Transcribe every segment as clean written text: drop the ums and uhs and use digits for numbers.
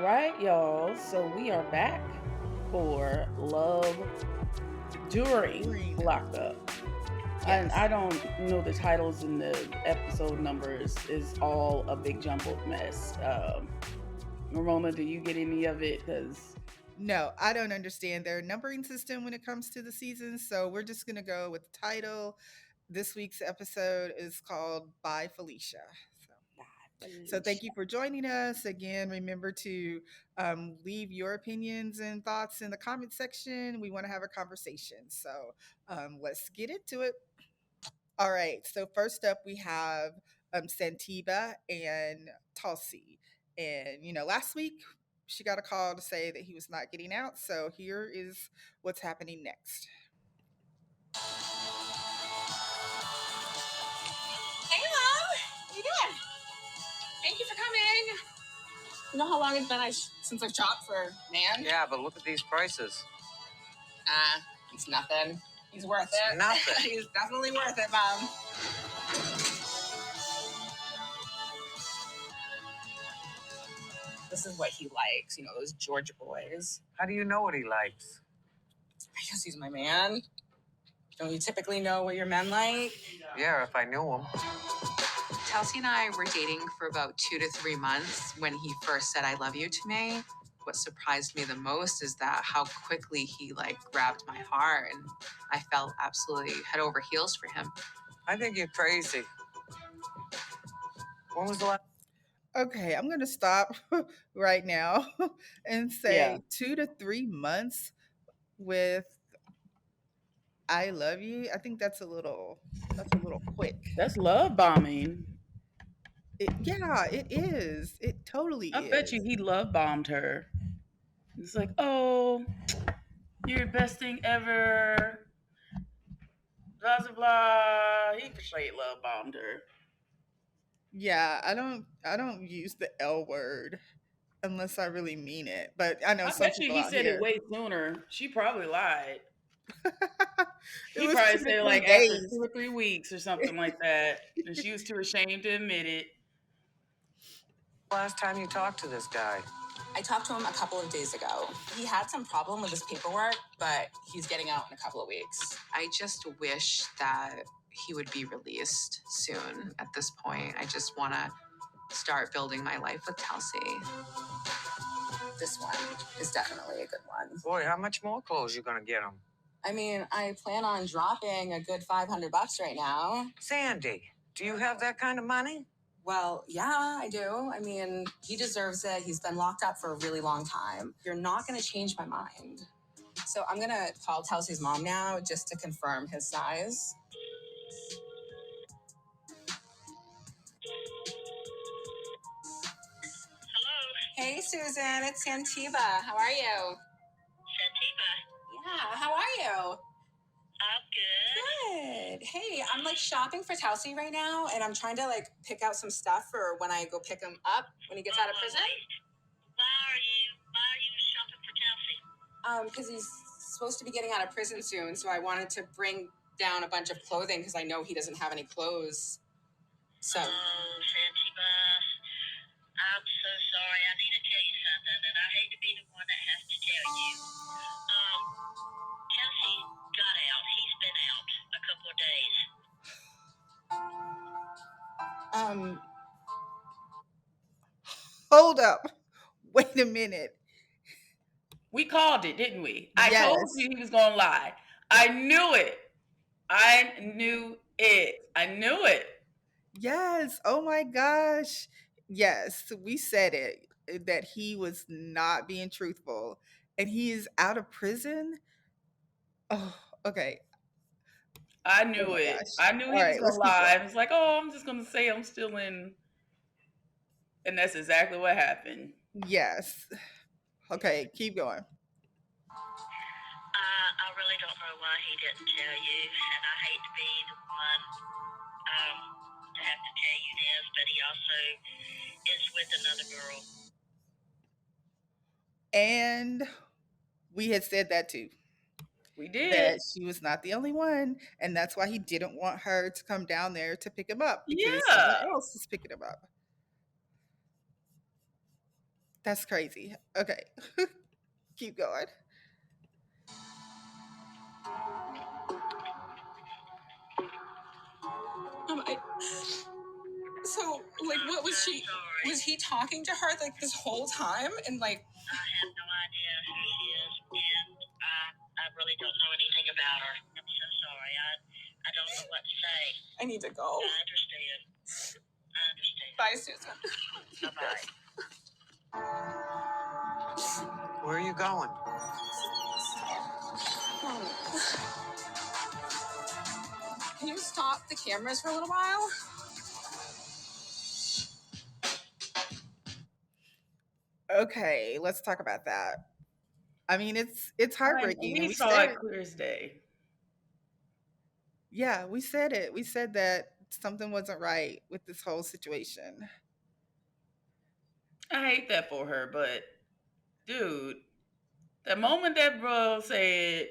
Right, y'all. So we are back for Love During During. Lockup. And Yes. I don't know the titles and the episode numbers is all a big jumbled mess. Ramona, do you get any of it? Because No, I don't understand their numbering system when it comes to the seasons. So we're just going to go with the title. This week's episode is called By Felicia. So thank you for joining us. Again, remember to leave your opinions and thoughts in the comment section. We want to have a conversation. So let's get into it. All right. So first up, we have Santiba and Tulsi. And, last week she got a call to say that he was not getting out. So here is what's happening next. Hey, Mom. How you doing? Thank you for coming. You know how long it's been since I've shopped for man? Yeah, but look at these prices. It's nothing. He's worth it. Nothing. He's definitely worth it, Mom. This is what he likes, those Georgia boys. How do you know what he likes? I guess he's my man. Don't you typically know what your men like? Yeah, if I knew him. Chelsea and I were dating for about 2 to 3 months when he first said I love you to me. What surprised me the most is that how quickly he grabbed my heart, and I felt absolutely head over heels for him. I think you're crazy. When was the last? Okay, I'm going to stop right now and yeah, say 2 to 3 months with I love you. I think that's a little quick. that's love bombing. Yeah, it is. It totally I bet you is. he love bombed her. It's like, oh, you're the best thing ever. Blah blah blah. He straight love bombed her. Yeah, I don't use the L word unless I really mean it. But I know I some bet you people he out said it here. way sooner. She probably lied. It He was probably two to said three like after days. 2 or 3 weeks or something like that, and she was too ashamed to admit it. Last time you talked to this guy? I talked to him a couple of days ago. He had some problem with his paperwork, but he's getting out in a couple of weeks. I just wish that he would be released soon at this point. I just want to start building my life with Chelsea. This one is definitely a good one. Boy, how much more clothes you gonna get him? I mean, I plan on dropping a good $500 right now. Sandy, do you have that kind of money? Well, yeah, I do. I mean, he deserves it. He's been locked up for a really long time. You're not going to change my mind. So I'm going to call Telsey's mom now just to confirm his size. Hey, Susan, it's Santiba. How are you? Santiba, Yeah, how are you? I'm good. Good. Hey, I'm shopping for Telsey right now, and I'm trying to pick out some stuff for when I go pick him up when he gets out of prison. Why are you shopping for Chelsea? Because he's supposed to be getting out of prison soon, so I wanted to bring down a bunch of clothing because I know he doesn't have any clothes. So. Oh, Santiba, I'm so sorry. I need to tell you something, and I hate to be the one that has to tell you. Chelsea got out. He's been out a couple of days. Hold up. Wait a minute. We called it, didn't we? I told Yes. you he was gonna lie. I knew it. I knew it. I knew it. Yes. Oh my gosh. Yes, we said it that he was not being truthful and he is out of prison. Oh, okay. I Oh knew my it. gosh. I knew All he was right, gonna let's keep lie. going. I was like, oh, I'm just gonna say I'm still in, and that's exactly what happened. Yes. Okay, keep going. I really don't know why he didn't tell you, and I hate to be the one to have to tell you this, but he also is with another girl. And we had said that too, We did. that she was not the only one, and that's why he didn't want her to come down there to pick him up because someone Yeah. else is picking him up. That's crazy. Okay. Keep going. So, like, what was she? Was he talking to her like this whole time? And like, I have no idea who she is, and I really don't know anything about her. I'm so sorry. I don't know what to say. I need to go. I understand. I understand. Bye, Susan. Bye-bye. Where are you going? Can you stop the cameras for a little while? Okay, let's talk about that. I mean, it's heartbreaking, and We we saw said it it. clear as day. Yeah, we said it. We said that something wasn't right with this whole situation. I hate that for her, but dude, the moment that bro said,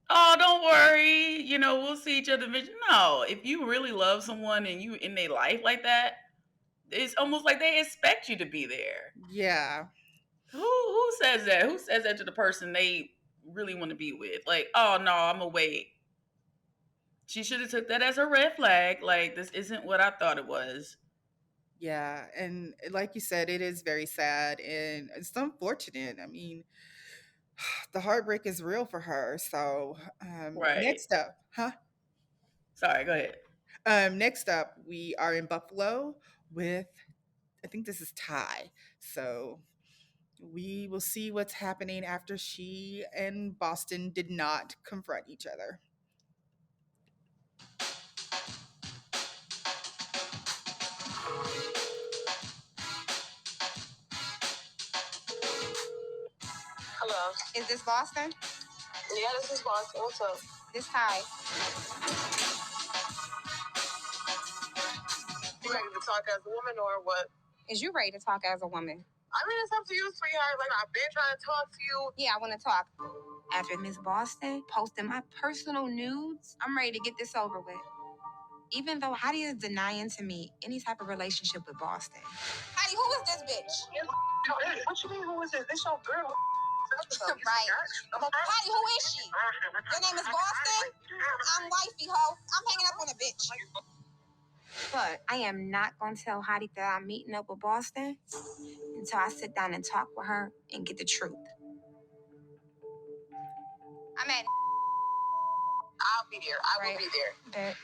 "Oh, don't worry, we'll see each other eventually." No, if you really love someone and you in their life like that, it's almost like they expect you to be there. Yeah. Who says that? Who says that to the person they really want to be with? Like, oh no, I'm gonna wait. She should have took that as a red flag. Like, this isn't what I thought it was. Yeah, and like you said, it is very sad and it's unfortunate. I mean, the heartbreak is real for her. So, Right. next up, huh? Sorry, go ahead. Next up, we are in Buffalo with, I think this is Ty. So, we will see what's happening after she and Boston did not confront each other. Hello. Is this Boston? Yeah, this is Boston. What's up? This Ty. You ready to talk as a woman or what? Is you ready to talk as a woman? I mean, it's up to you, sweetheart. Like, I've been trying to talk to you. Yeah, I want to talk. After Miss Boston posting my personal nudes, I'm ready to get this over with. Even though Heidi is denying to me any type of relationship with Boston. Heidi, who is this bitch? What you mean, who is it? This your girl. Right. Heidi, who is she? Your name is Boston? I'm wifey, ho. I'm hanging up on a bitch. But I am not going to tell Heidi that I'm meeting up with Boston until I sit down and talk with her and get the truth. I'm at. I'll be there. I will be there. Bet.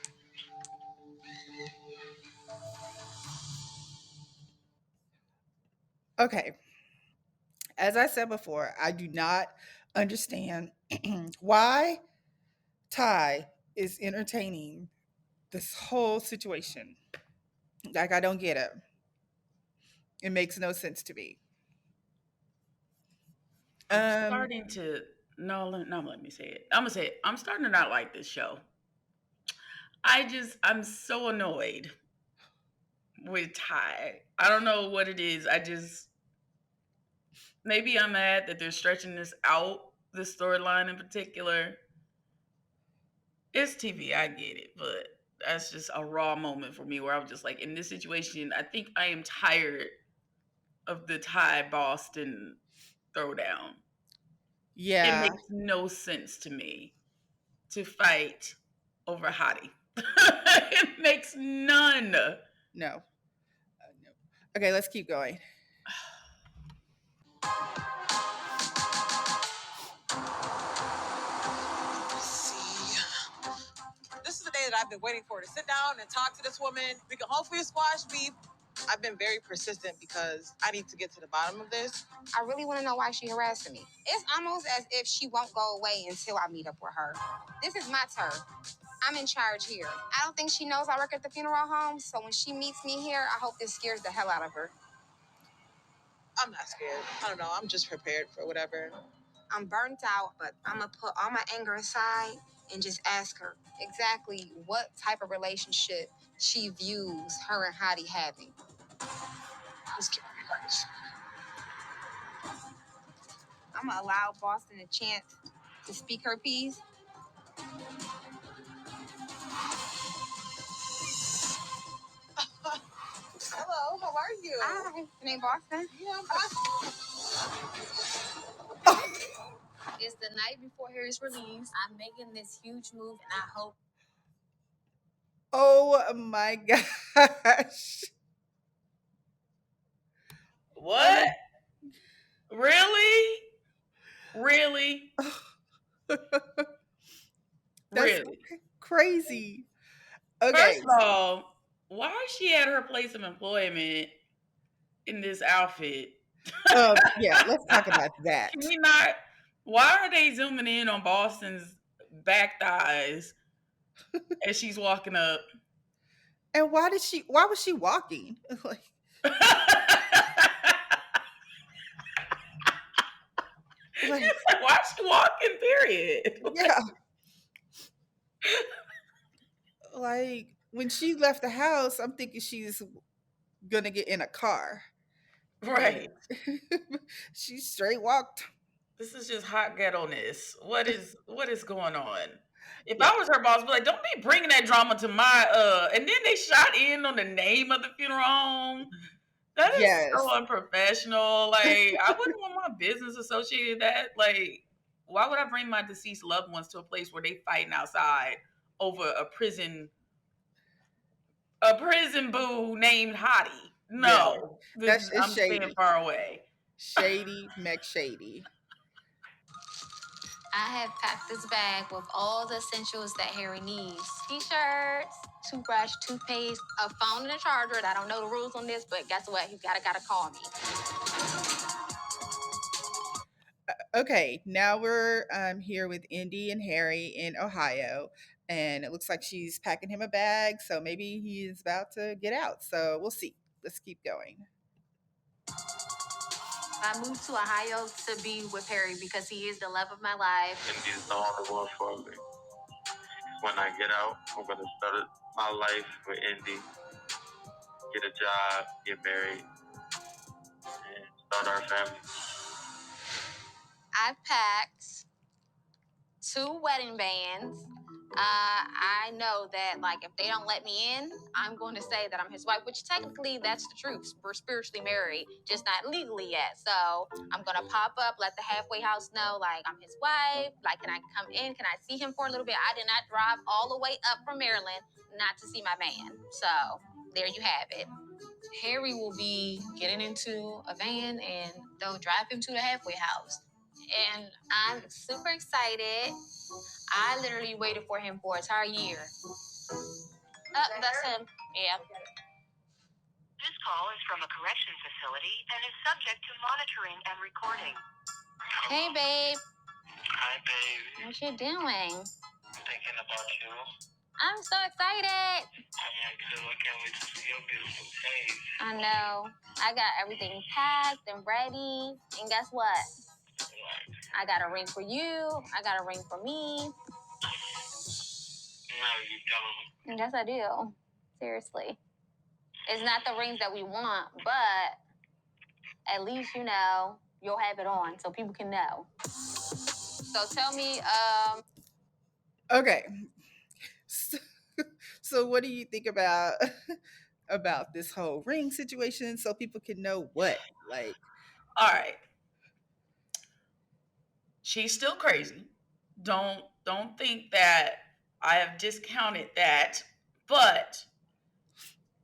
Okay. As I said before, I do not understand why Ty is entertaining this whole situation. Like, I don't get it. It makes no sense to me. I'm starting to no, let me say it. I'm gonna say it. I'm starting to not like this show. I'm so annoyed with Ty. I don't know what it is. Maybe I'm mad that they're stretching this out, this storyline in particular. It's TV, I get it, but that's just a raw moment for me where I'm just like, in this situation, I think I am tired of the Ty Boston throwdown. It Yeah. makes no sense to me to fight over Hottie. It makes none. No. No. Okay, let's keep going. See, this is the day that I've been waiting for, to sit down and talk to this woman. We can hopefully squash beef. I've been very persistent because I need to get to the bottom of this. I really want to know why she harassing me. It's almost as if she won't go away until I meet up with her. This is my turn. I'm in charge here. I don't think she knows I work at the funeral home, so when she meets me here, I hope this scares the hell out of her. I'm not scared. I don't know. I'm just prepared for whatever. I'm burnt out, but I'm going to put all my anger aside and just ask her exactly what type of relationship she views her and Hottie having. Let's keep it nice. I'm going to allow Boston a chance to speak her piece. Hello, how are you? Hi. Your name Boston? Yeah, It's the night before Harry's release. I'm making this huge move, and I hope. Oh my gosh. What? Really? Really? That's Really? crazy. First Okay. of all, why is she at her place of employment in this outfit? Yeah, let's talk about that. Can we not? Why are they zooming in on Boston's back thighs as she's walking up? And why was she walking? Like, like Why is she walking? Period. yeah. Like when she left the house, I'm thinking she's gonna get in a car. Right. She straight walked. This is just hot ghetto-ness. What is going on? If Yeah. I was her boss, I'd be like, don't be bringing that drama to my and then they shot in on the name of the funeral home. That is Yes. so unprofessional. Like, I wouldn't want my business associated with that. Like, why would I bring my deceased loved ones to a place where they fighting outside over a prison boo named Hottie? No. That's I'm it's shady. staying far away. Shady McShady. I have packed this bag with all the essentials that Harry needs. T-shirts, toothbrush, toothpaste, a phone and a charger. I don't know the rules on this, but guess what? He's gotta call me. Okay, now we're here with Indy and Harry in Ohio, and it looks like she's packing him a bag, so maybe he's about to get out. So we'll see. Let's keep going. I moved to Ohio to be with Harry because he is the love of my life. Indy's the only one for me. When I get out, I'm gonna start my life with Indy, get a job, get married, and start our family. I've packed 2 wedding bands. I know that, like, if they don't let me in, I'm going to say that I'm his wife, which technically that's the truth. We're spiritually married, just not legally yet. So I'm going to pop up, let the halfway house know, like, I'm his wife. Like, can I come in? Can I see him for a little bit? I did not drive all the way up from Maryland not to see my man. So there you have it. Harry will be getting into a van and they'll drive him to the halfway house. And I'm super excited. I literally waited for him for an entire year. That's him. Yeah. This call is from a corrections facility and is subject to monitoring and recording. Hey, babe. Hi, baby. What you doing? Thinking about you. I'm so excited. I can't wait to see your beautiful face. I know. I got everything packed and ready. And guess what? I got a ring for you. I got a ring for me. No, you don't. Yes, I do. Seriously. It's not the rings that we want, but at least, you know, you'll have it on so people can know. So tell me, Okay. So what do you think about this whole ring situation so people can know what? Like, All right. She's still crazy. Don't think that I have discounted that, but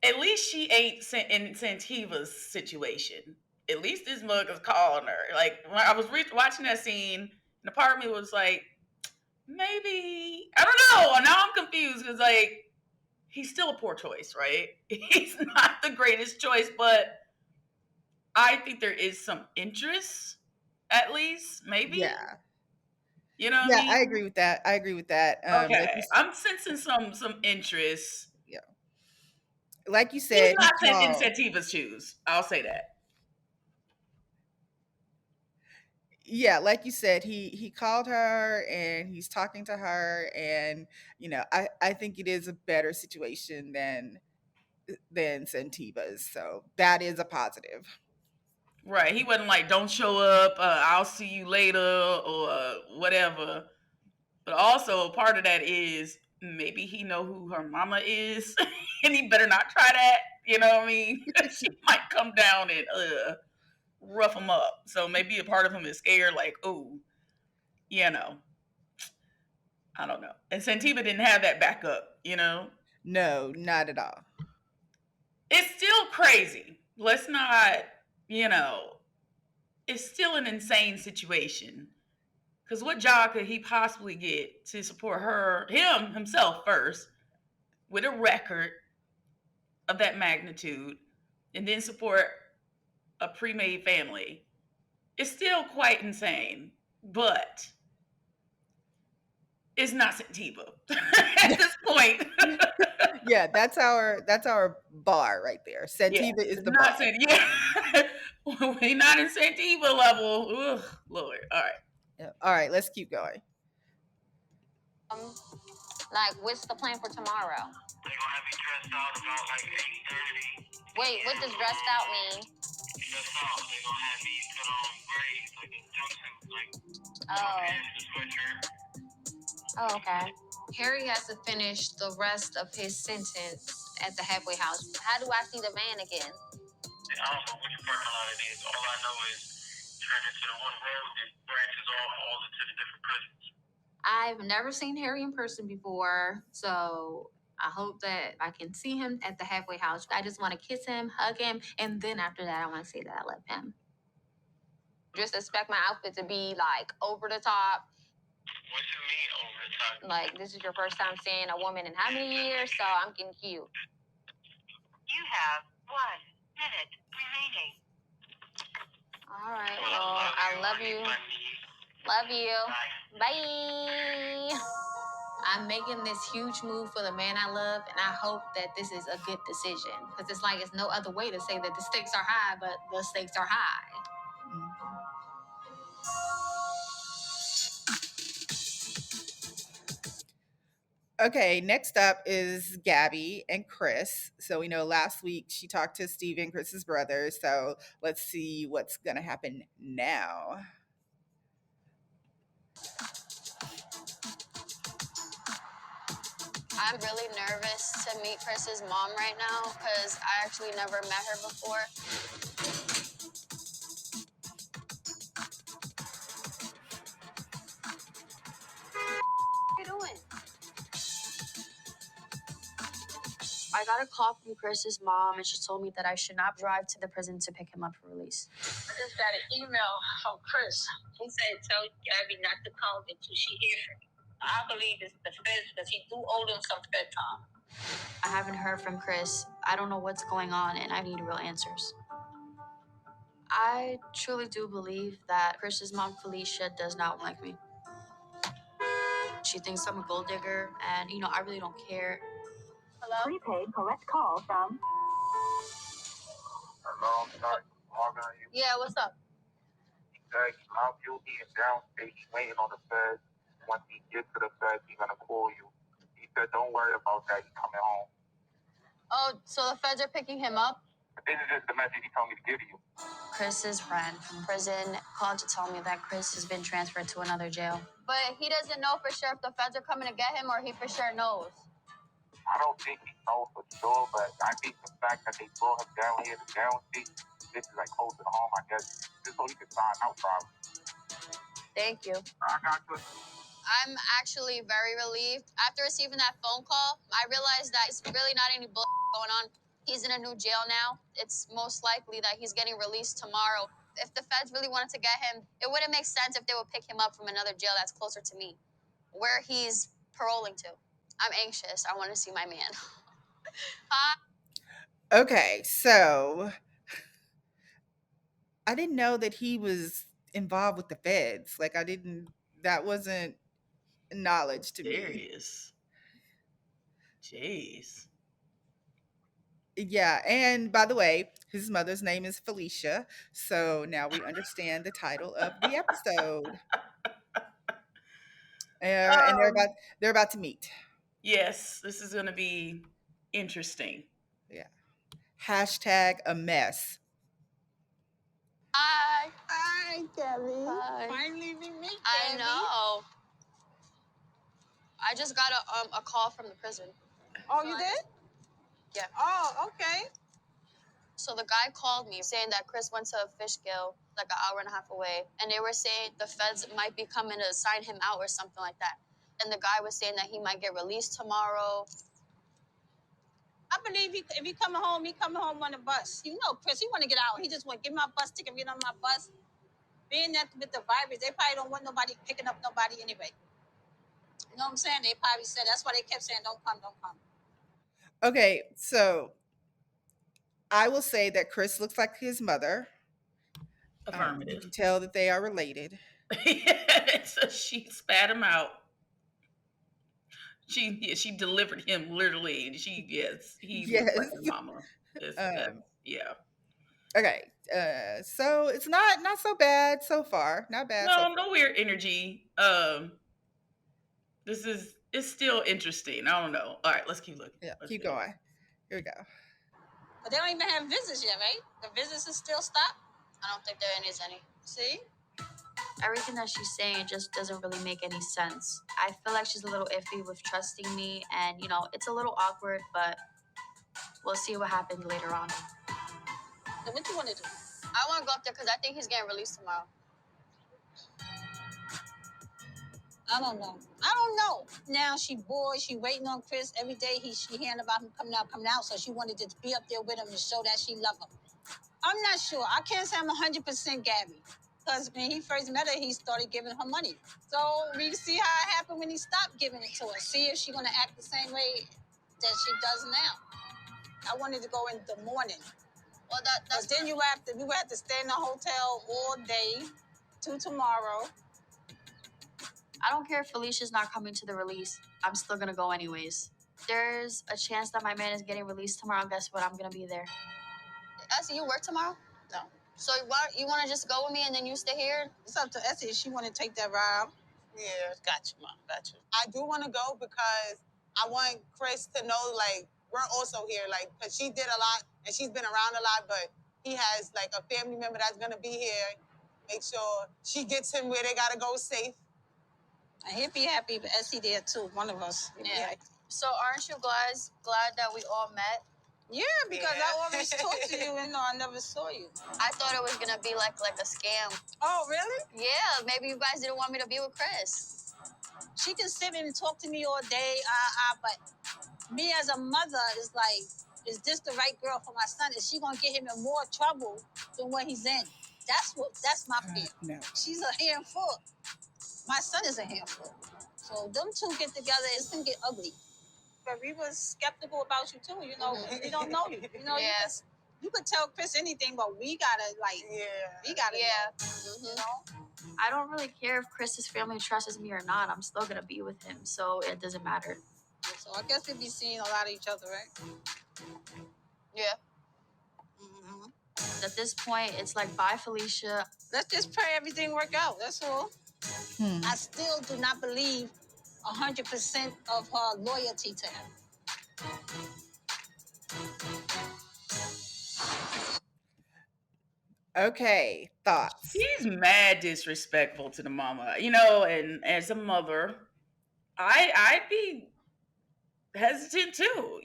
at least she ain't in Santiva's situation. At least this mug is calling her. Like when I was watching that scene, and the part of me was like, maybe I don't know. Now I'm confused because like he's still a poor choice, right? He's not the greatest choice, but I think there is some interest, at least maybe. yeah. You know what Yeah, I mean? I agree with that. Okay, I'm sensing some interest. Like you He's said, not in Santiva's shoes. I'll say that. yeah, like you said, he called her and he's talking to her, and you know, I think it is a better situation than Santiva's, so that is a positive. Right. He wasn't like, don't show up, I'll see you later, or whatever. But also part of that is maybe he know who her mama is, and he better not try that. You know what I mean? She might come down and rough him up. So maybe a part of him is scared, like, oh, you know, I don't know. And Santiba didn't have that backup, you know? No, not at all. It's still crazy. Let's not, you know, it's still an insane situation. Because what job could he possibly get to support himself first, with a record of that magnitude, and then support a pre-made family? It's still quite insane, but it's not Santiba at this point. Yeah, that's our bar right there. Yeah, Santiba is it's the bar. not Santiba. Yeah, we're not in Santiba level. Ugh, Lord. All right. Yeah. All right, let's keep going. Like, what's the plan for tomorrow? They're gonna have me dressed out about like 8:30. Wait, what does dressed out mean? Dressed out, they're gonna have me put on braids, like a jumpsuit, like Oh. pants, a sweatshirt. Oh, okay. Harry has to finish the rest of his sentence at the halfway house. How do I see the man again? I don't know which parking lot it is. All I know is turn into the one road that branches off all into the different prisons. I've never seen Harry in person before, so I hope that I can see him at the halfway house. I just want to kiss him, hug him, and then after that, I want to say that I love him. Just expect my outfit to be like over the top. What you mean over the top? Like, this is your first time seeing a woman in how many years? So I'm getting cute. You have 1 minute remaining. All right, well, I love you. Love you. Bye. I'm making this huge move for the man I love, and I hope that this is a good decision. Because it's like, it's no other way to say that the stakes are high, but the stakes are high. Okay, next up is Gabby and Chris. So we know last week she talked to Steven, Chris's brother. So let's see what's going to happen now. I'm really nervous to meet Chris's mom right now because I actually never met her before. What are you doing? I got a call from Chris's mom, and she told me that I should not drive to the prison to pick him up for release. I just got an email from Chris. He said tell Gabby not to call until she hears from you. I believe it's the feds because he do owe them some fed time. I haven't heard from Chris. I don't know what's going on, and I need real answers. I truly do believe that Chris's mom, Felicia, does not like me. She thinks I'm a gold digger, and, I really don't care. Hello? Prepaid collect call from. Hello, I'm sorry. Logging on you. Yeah, what's up? He said he's not guilty and downstate. He's waiting on the feds. Once he gets to the feds, he's gonna call you. He said, don't worry about that. He's coming home. Oh, so the feds are picking him up? This is just the message he told me to give you. Chris's friend from prison called to tell me that Chris has been transferred to another jail. But he doesn't know for sure if the feds are coming to get him or he for sure knows. I don't think he knows for sure, but I think the fact that they brought him down here to downstate, this is like close to home, I guess. Just so he can sign out probably. Thank you. I got you. I'm actually very relieved. After receiving that phone call, I realized that it's really not any bullshit going on. He's in a new jail now. It's most likely that he's getting released tomorrow. If the feds really wanted to get him, it wouldn't make sense if they would pick him up from another jail that's closer to me, where he's paroling to. I'm anxious. I want to see my man. Okay, so I didn't know that he was involved with the feds. Like, that wasn't knowledge to me. Serious. Jeez. Yeah, and by the way, his mother's name is Felicia. So now we understand the title of the episode. And they're about to meet. Yes, this is going to be interesting. Yeah. Hashtag a mess. Hi. Hi, Gabby. Hi. Finally we meet, Gabby. I know. I just got a call from the prison. Oh, you did? Yeah. Oh, okay. So the guy called me saying that Chris went to a fish gill like an hour and a half away. And they were saying the feds might be coming to sign him out or something like that. And the guy was saying that he might get released tomorrow. I believe if he coming home on the bus. You know, Chris, he want to get out. He just want to give my bus ticket, get on my bus. Being that with the virus, they probably don't want nobody picking up nobody anyway. You know what I'm saying? They probably said that's why they kept saying, don't come, don't come. Okay, so I will say that Chris looks like his mother. You Affirmative. can tell that they are related. So she spat him out. She delivered him literally. He looks like his mama. Yeah. Okay, so it's not so bad so far. Not bad. No weird energy. It's still interesting. I don't know. All right, let's keep looking. Yeah, Let's keep see. going. Here we go. But they don't even have visits yet, right? The visits is still stopped. I don't think there is any. See? Everything that she's saying just doesn't really make any sense. I feel like she's a little iffy with trusting me, and it's a little awkward, but we'll see what happens later on. So what you want to do? I want to go up there because I think he's getting released tomorrow. I don't know. Now she bored. She waiting on Chris every day. She hearing about him coming out. So she wanted to be up there with him to show that she love him. I'm not sure. I can't say I'm 100% Gabby. Because when he first met her, he started giving her money. So we see how it happened when he stopped giving it to her. See if she's going to act the same way that she does now. I wanted to go in the morning. Well, that's then we would have to stay in the hotel all day to tomorrow. I don't care if Felicia's not coming to the release. I'm still going to go anyways. There's a chance that my man is getting released tomorrow. Guess what? I'm going to be there. Essie, you work tomorrow? No. So you want to just go with me and then you stay here? It's up to Essie if she want to take that ride. Yeah, got you, Mom. Got you. I do want to go because I want Chris to know, like, we're also here, like, because she did a lot and she's been around a lot, but he has, like, a family member that's going to be here. Make sure she gets him where they got to go safe. And he'd be happy if Essie there, too. One of us. Yeah. So aren't you glad that we all met? Yeah, because I always talked to you and I never saw you. I thought it was gonna be like a scam. Oh, really? Yeah, maybe you guys didn't want me to be with Chris. She can sit and talk to me all day, but me as a mother is like, is this the right girl for my son? Is she gonna get him in more trouble than what he's in? That's my fear. No. She's a handful. My son is a handful. So them two get together, it's gonna get ugly. But we was skeptical about you too, we don't know you. You could tell Chris anything, but we gotta know. I don't really care if Chris's family trusts me or not. I'm still gonna be with him, so it doesn't matter. So I guess we'll be seeing a lot of each other, right? Yeah. At this point, it's like, bye, Felicia. Let's just pray everything work out. That's all. I still do not believe 100% of her loyalty to him. Okay, thoughts. He's mad disrespectful to the mama, and as a mother, I'd be hesitant too,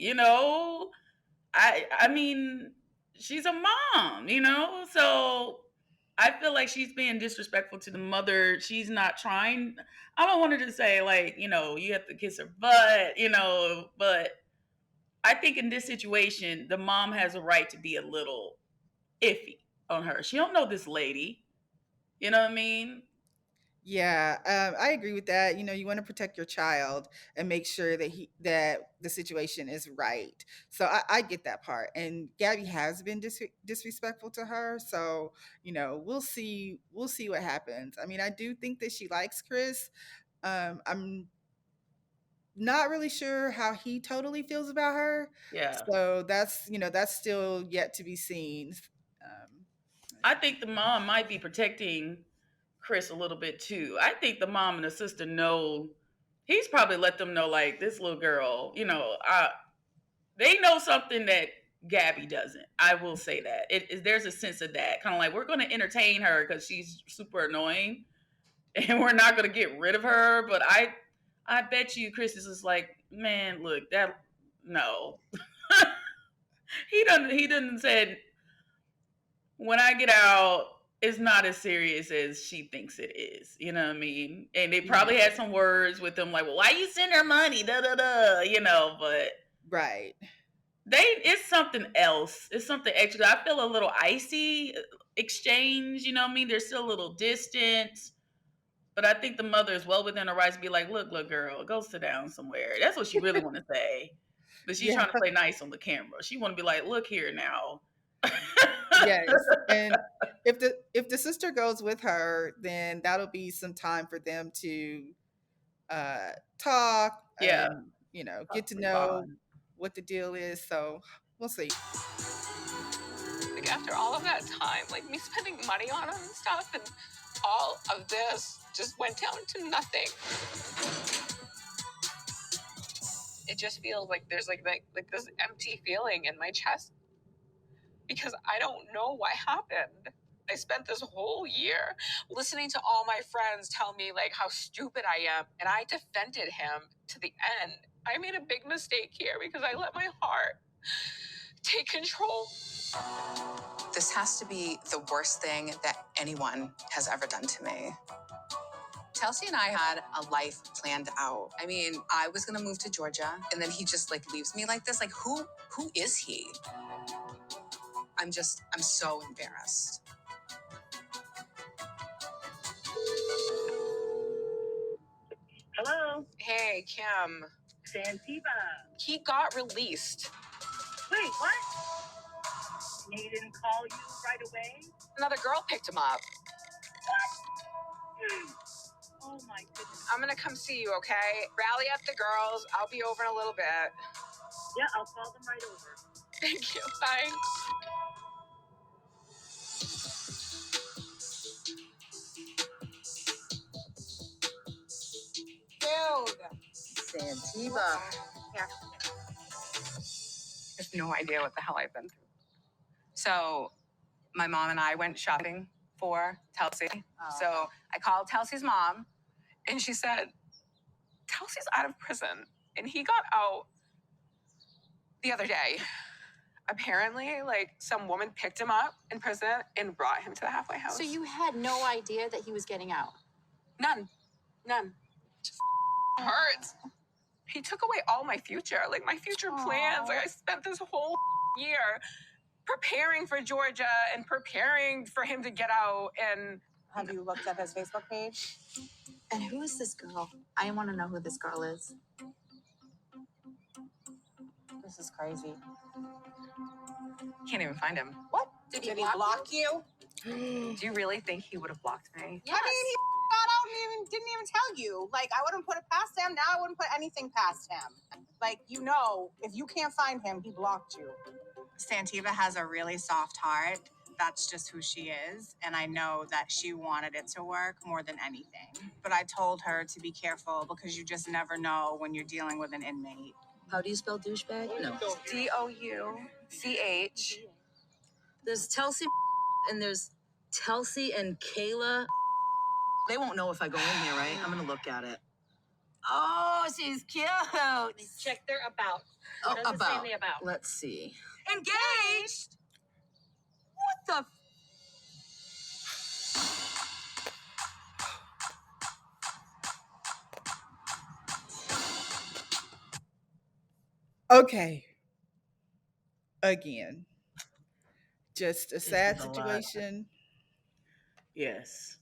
I mean, she's a mom, so I feel like she's being disrespectful to the mother. She's not trying. I don't want her to say, like, you have to kiss her butt, but I think in this situation, the mom has a right to be a little iffy on her. She don't know this lady. You know what I mean? Yeah, I agree with that. You want to protect your child and make sure that the situation is right. So I get that part. And Gabby has been disrespectful to her. So we'll see what happens. I mean, I do think that she likes Chris. I'm not really sure how he totally feels about her. Yeah. So that's still yet to be seen. I think the mom might be protecting Chris a little bit too. I think the mom and the sister know. He's probably let them know, like, this little girl, they know something that Gabby doesn't. I will say that. There's a sense of that. Kind of like, we're going to entertain her because she's super annoying and we're not going to get rid of her. But I bet you Chris is just like, man, look, no. He done said, when I get out, it's not as serious as she thinks it is. You know what I mean? And they probably had some words with them like, well, why you send her money? Da da da. You know, but right. It's something else. It's something extra. I feel a little icy exchange. You know what I mean? There's still a little distance. But I think the mother is well within her rights to be like, look, girl, go sit down somewhere. That's what she really want to say. But she's trying to play nice on the camera. She want to be like, look here now. Yes. And if the sister goes with her, then that'll be some time for them to talk and, get to know what the deal is. So we'll see. Like after all of that time, like me spending money on him and stuff, and all of this just went down to nothing. It just feels like there's like this empty feeling in my chest because I don't know what happened. I spent this whole year listening to all my friends tell me like how stupid I am, and I defended him to the end. I made a big mistake here because I let my heart take control. This has to be the worst thing that anyone has ever done to me. Chelsea and I had a life planned out. I mean, I was gonna move to Georgia, and then he just like leaves me like this. Like, who is he? I'm so embarrassed. Hello? Hey, Kim. Santiba. He got released. Wait, what? And he didn't call you right away? Another girl picked him up. Oh my goodness. I'm gonna come see you, okay? Rally up the girls. I'll be over in a little bit. Yeah, I'll call them right over. Thank you. Bye. Santiba. Yeah. I have no idea what the hell I've been through. So, my mom and I went shopping for Tulsi. So, I called Tulsi's mom, and she said, Tulsi's out of prison, and he got out the other day. Apparently, like, some woman picked him up in prison and brought him to the halfway house. So you had no idea that he was getting out? None. Just hurts. He took away all my future, like my future plans. Like I spent this whole year preparing for Georgia and preparing for him to get out. And Have you looked at his Facebook page? And who is this girl? I want to know who this girl is. This is crazy. can't even find him. What? Did he block you? Do you really think he would have blocked me? Yes. I mean, he got out and didn't even tell you. Like, I wouldn't put it past him. Now I wouldn't put anything past him. Like, if you can't find him, he blocked you. Santiba has a really soft heart. That's just who she is. And I know that she wanted it to work more than anything. But I told her to be careful because you just never know when you're dealing with an inmate. How do you spell douchebag? No. D-O-U-C-H. There's Tulsi and there's Tulsi and Kayla. They won't know if I go in here, right? I'm gonna look at it. Oh, she's cute. Check their about. Oh, What does it say in the about? Let's see. Engaged? What the? Okay. Again. Just a sad situation. Yes.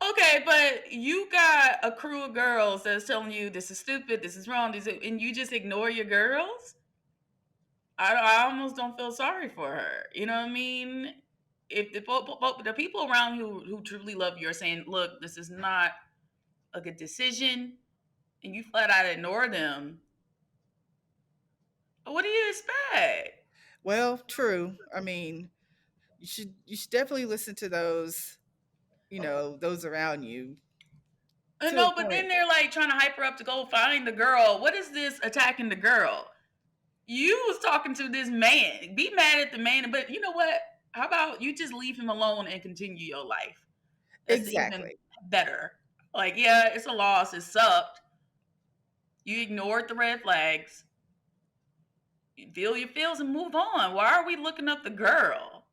Okay, but you got a crew of girls that's telling you this is stupid, this is wrong, and you just ignore your girls? I almost don't feel sorry for her. You know what I mean? If the people around who truly love you are saying, look, this is not a good decision, and you flat out ignore them, what do you expect? Well, true. I mean, you should definitely listen to those, those around you. No, but then they're like trying to hype her up to go find the girl. What is this attacking the girl? You was talking to this man. Be mad at the man, but you know what? How about you just leave him alone and continue your life? That's exactly even better. Like, yeah, it's a loss. It sucked. You ignored the red flags. You feel your feels and move on. Why are we looking up the girl?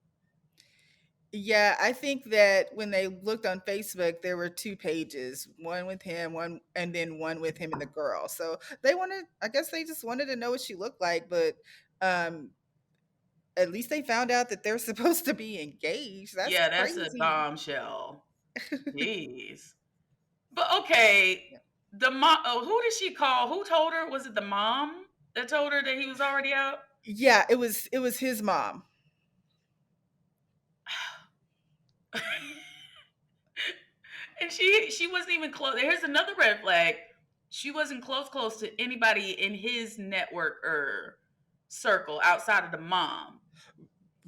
Yeah, I think that when they looked on Facebook, there were two pages, one with him, one and then one with him and the girl. So they wanted, I guess they just wanted to know what she looked like, but um at least they found out that they're supposed to be engaged. That's Yeah, that's a crazy. bombshell. Jeez. But okay, the mom. Oh, who did she call? Who told her? Was it the mom that told her that he was already out? Yeah, it was his mom. And she wasn't even close. Here's another red flag. She wasn't close to anybody in his network or circle outside of the mom.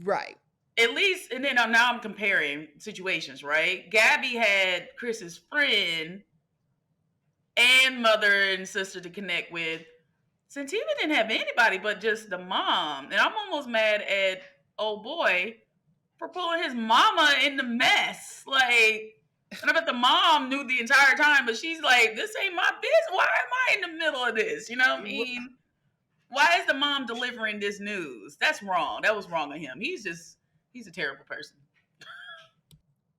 Right. At least, and then now I'm comparing situations, right? Gabby had Chris's friend and mother and sister to connect with. Santiba didn't have anybody but just the mom. And I'm almost mad at old boy for pulling his mama in the mess. Like, and I bet the mom knew the entire time, but she's like, this ain't my business. Why am I in the middle of this? You know what I mean? Why is the mom delivering this news? That's wrong. That was wrong of him. He's a terrible person.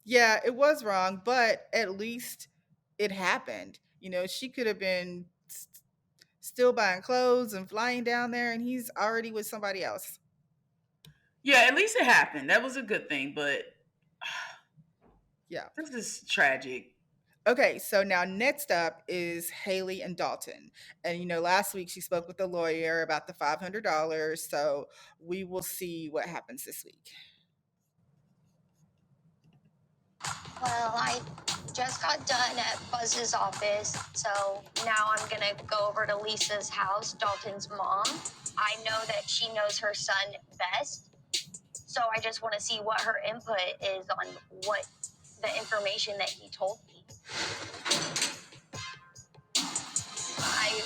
Yeah, it was wrong, but at least it happened. She could have been still buying clothes and flying down there, and he's already with somebody else. Yeah, at least it happened. That was a good thing, but Yeah. this is tragic. Okay, so now next up is Hayley and Dalton. And last week she spoke with the lawyer about the $500, so we will see what happens this week. Well, I just got done at Buzz's office, so now I'm gonna go over to Lisa's house, Dalton's mom. I know that she knows her son best, so I just want to see what her input is on what the information that he told me. I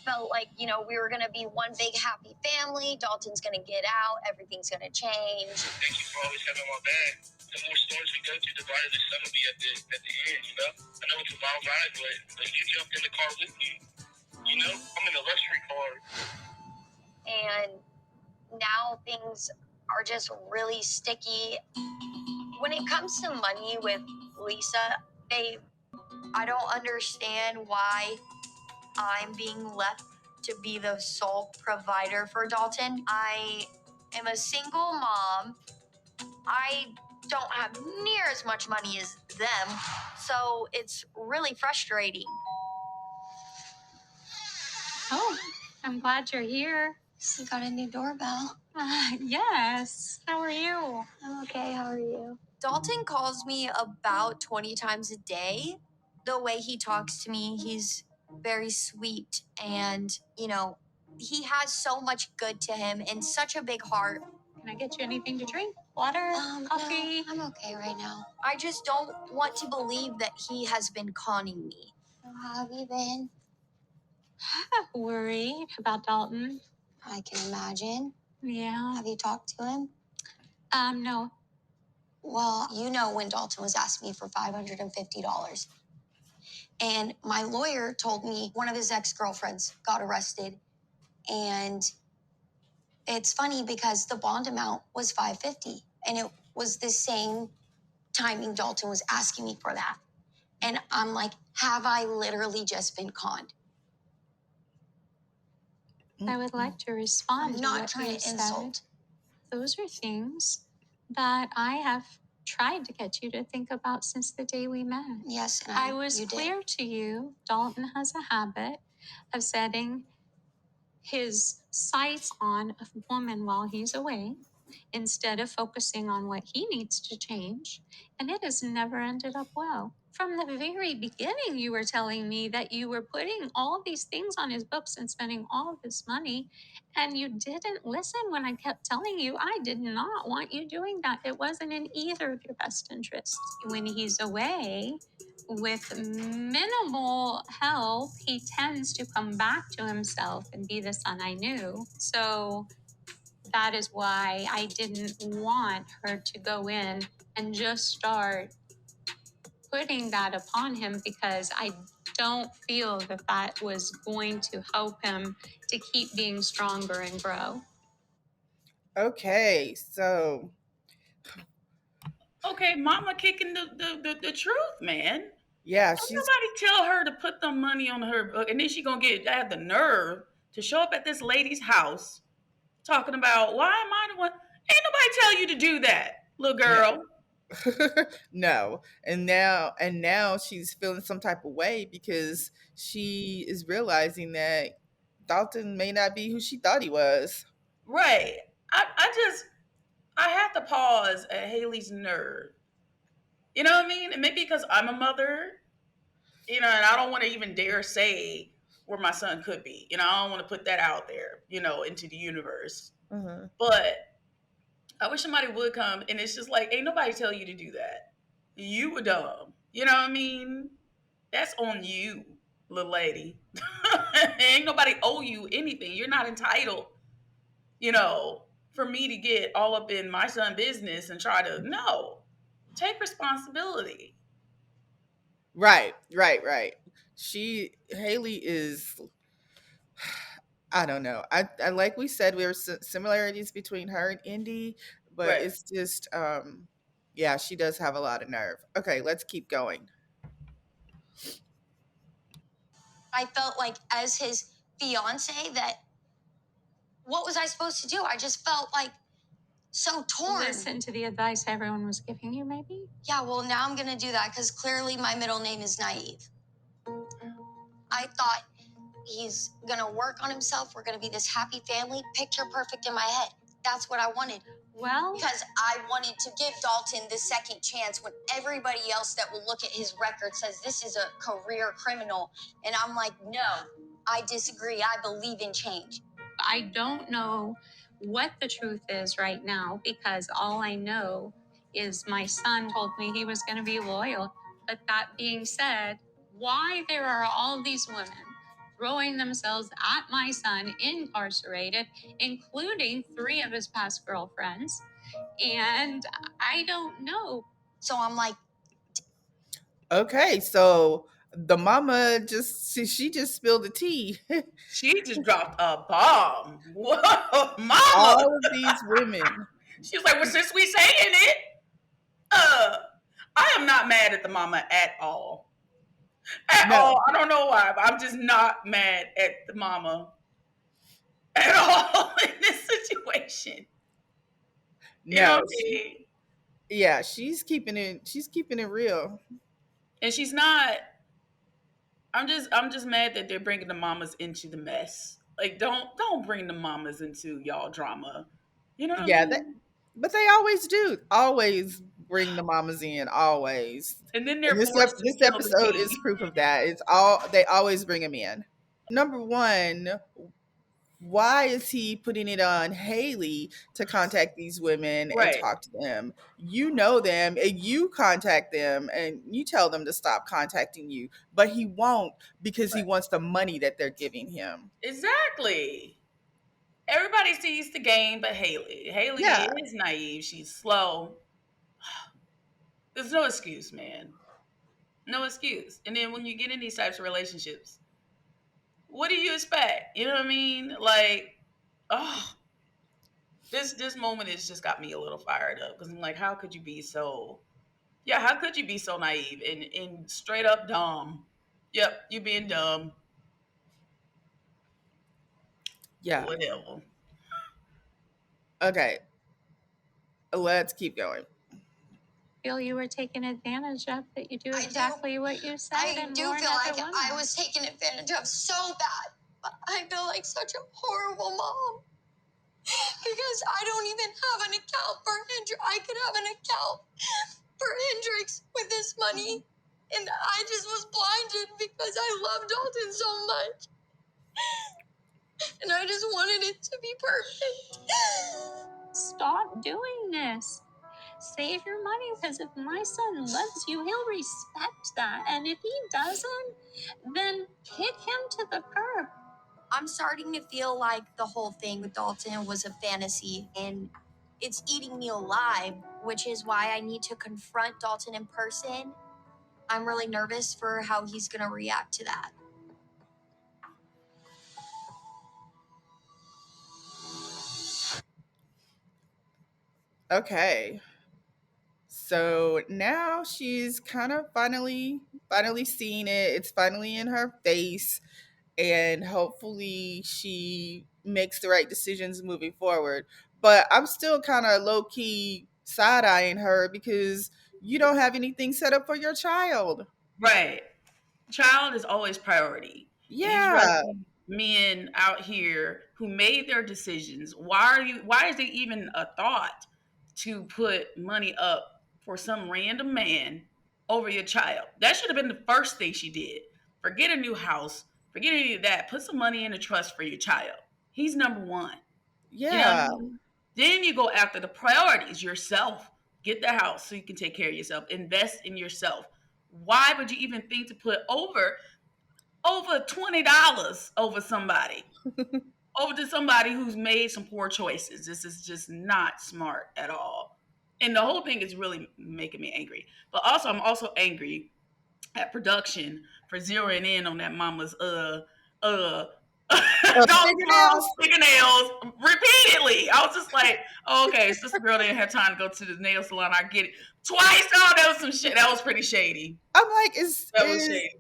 felt like, we were gonna be one big happy family. Dalton's gonna get out, everything's gonna change. Thank you for always having my back. The more storms we go through, the brighter the sun will be at the end, I know it's a wild ride, but you jumped in the car with me. I'm in a luxury car. And now things are just really sticky. When it comes to money with Lisa, babe, I don't understand why I'm being left to be the sole provider for Dalton. I am a single mom. I don't have near as much money as them, so it's really frustrating. Oh, I'm glad you're here. You got a new doorbell. Yes. How are you? I'm okay, how are you? Dalton calls me about 20 times a day. The way he talks to me, he's very sweet and, he has so much good to him and such a big heart. Can I get you anything to drink? Water? Coffee? No, I'm okay right now. I just don't want to believe that he has been conning me. How have you been? Worried about Dalton. I can imagine. Yeah. Have you talked to him? No. Well, when Dalton was asking me for $550. And my lawyer told me one of his ex-girlfriends got arrested. And it's funny because the bond amount was $550. And it was the same timing Dalton was asking me for that. And I'm like, have I literally just been conned? I would like to respond. I'm not trying to insult. Those are things that I have tried to get you to think about since the day we met. Yes, and I was clear to you. Dalton has a habit of setting his sights on a woman while he's away instead of focusing on what he needs to change. And it has never ended up well. From the very beginning, you were telling me that you were putting all of these things on his books and spending all of this money. And you didn't listen when I kept telling you I did not want you doing that. It wasn't in either of your best interests. When he's away, with minimal help, he tends to come back to himself and be the son I knew. So that is why I didn't want her to go in and just start putting that upon him, because I don't feel that that was going to help him to keep being stronger and grow. Okay, so Okay, mama kicking the truth, man. Yeah, Don't she's nobody tell her to put the money on her book, and then she gonna have the nerve to show up at this lady's house talking about why am I the one? Ain't nobody tell you to do that, little no. girl. No. And now she's feeling some type of way because she is realizing that Dalton may not be who she thought he was. Right. I have to pause at Hayley's nerve. You know what I mean? And maybe because I'm a mother, and I don't want to even dare say where my son could be. I don't want to put that out there, into the universe. Uh-huh. But I wish somebody would come, and it's just like, ain't nobody tell you to do that. You were dumb. You know what I mean? That's on you, little lady. Ain't nobody owe you anything. You're not entitled, you know, for me to get all up in my son's business and try to no. Take responsibility. Right, right, right. Haley is, I don't know. I like we said, there were similarities between her and Indy, but Right. it's just, yeah, she does have a lot of nerve. Okay, let's keep going. I felt like as his fiance that what was I supposed to do? I just felt like so torn. Listen to the advice everyone was giving you, maybe? Yeah, well, now I'm going to do that because clearly my middle name is Naive. I thought he's going to work on himself. We're going to be this happy family, picture perfect in my head. That's what I wanted. Well, Because I wanted to give Dalton the second chance when everybody else that will look at his record says this is a career criminal. And I'm like, no, I disagree. I believe in change. I don't know what the truth is right now because all I know is my son told me he was going to be loyal. But that being said, why there are all these women throwing themselves at my son incarcerated, including 3 of his past girlfriends, and I don't know. So I'm like, Okay, so the mama she just spilled the tea. She just dropped a bomb. Whoa, mama. All of these women. She was like, well, since we saying it, uh, I am not mad at the mama at all. At No, all. I don't know why, but I'm just not mad at the mama at all in this situation. You know no, what I mean? yeah, she's keeping it real. And she's not. I'm just mad that they're bringing the mamas into the mess. Like, don't bring the mamas into y'all drama. You know what I Yeah, mean? but they always do. Always bring the mamas in, always. And then And they're forced to this spill the episode is tea. proof of that. It's all they always bring them in. Number one, why is he putting it on Haley to contact these women and Right. talk to them? You know them and you contact them and you tell them to stop contacting you, but he won't because he Right. wants the money that they're giving him. Exactly. Everybody sees the game, but Haley. Haley Yeah. is naive. She's slow. There's no excuse, man. No excuse. And then when you get in these types of relationships, what do you expect? You know what I mean? Like, oh, this moment has just got me a little fired up because I'm like, how could you be so? Yeah, how could you be so naive and straight up dumb? Yep, you being dumb. Yeah. Whatever. Okay. Let's keep going. Feel you were taken advantage of, that you do exactly what you said. I and do warn feel other like women. I was taken advantage of so bad. But I feel like such a horrible mom. Because I don't even have an account for Hendrix. I could have an account for Hendrix with this money. And I just was blinded because I love Dalton so much. And I just wanted it to be perfect. Stop doing this. Save your money, because if my son loves you, he'll respect that. And if he doesn't, then kick him to the curb. I'm starting to feel like the whole thing with Dalton was a fantasy and it's eating me alive, which is why I need to confront Dalton in person. I'm really nervous for how he's going to react to that. Okay. So now she's kind of finally seen it. It's finally in her face, and hopefully she makes the right decisions moving forward. But I'm still kind of low key side eyeing her because you don't have anything set up for your child. Right. Child is always priority. And these rest Yeah, men out here who made their decisions, why is it even a thought to put money up for some random man over your child? That should have been the first thing she did. Forget a new house, forget any of that. Put some money in a trust for your child. He's number one. You know what I yeah. mean? Then you go after the priorities yourself. Get the house so you can take care of yourself. Invest in yourself. Why would you even think to put over $20 over somebody? Over to somebody who's made some poor choices. This is just not smart at all. And the whole thing is really making me angry. But also I'm also angry at production for zeroing in on that mama's uh Fingernails. fingernails repeatedly. I was just like, oh, okay, so this girl didn't have time to go to the nail salon. I get it. Twice. Oh, that was some shit. That was pretty shady. I'm like, That was shady.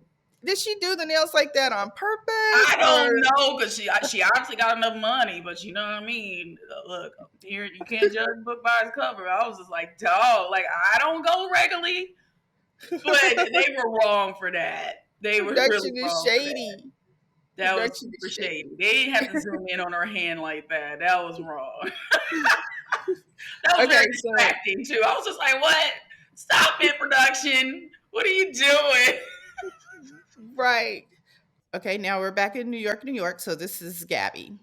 did she do the nails like that on purpose? I don't or- know because she obviously got enough money, but you know what I mean. Look, here you can't judge a book by its cover. I was just like, dog, like I don't go regularly, but they were wrong for that. They were really Production is wrong for that. shady. That was Production super is shady. shady. They didn't have to zoom in on her hand like that. That was wrong. That was Okay, very so distracting too. I was just like, what? Stop it, production. What are you doing? right. Okay, now we're back in New York, New York. So this is Gabby.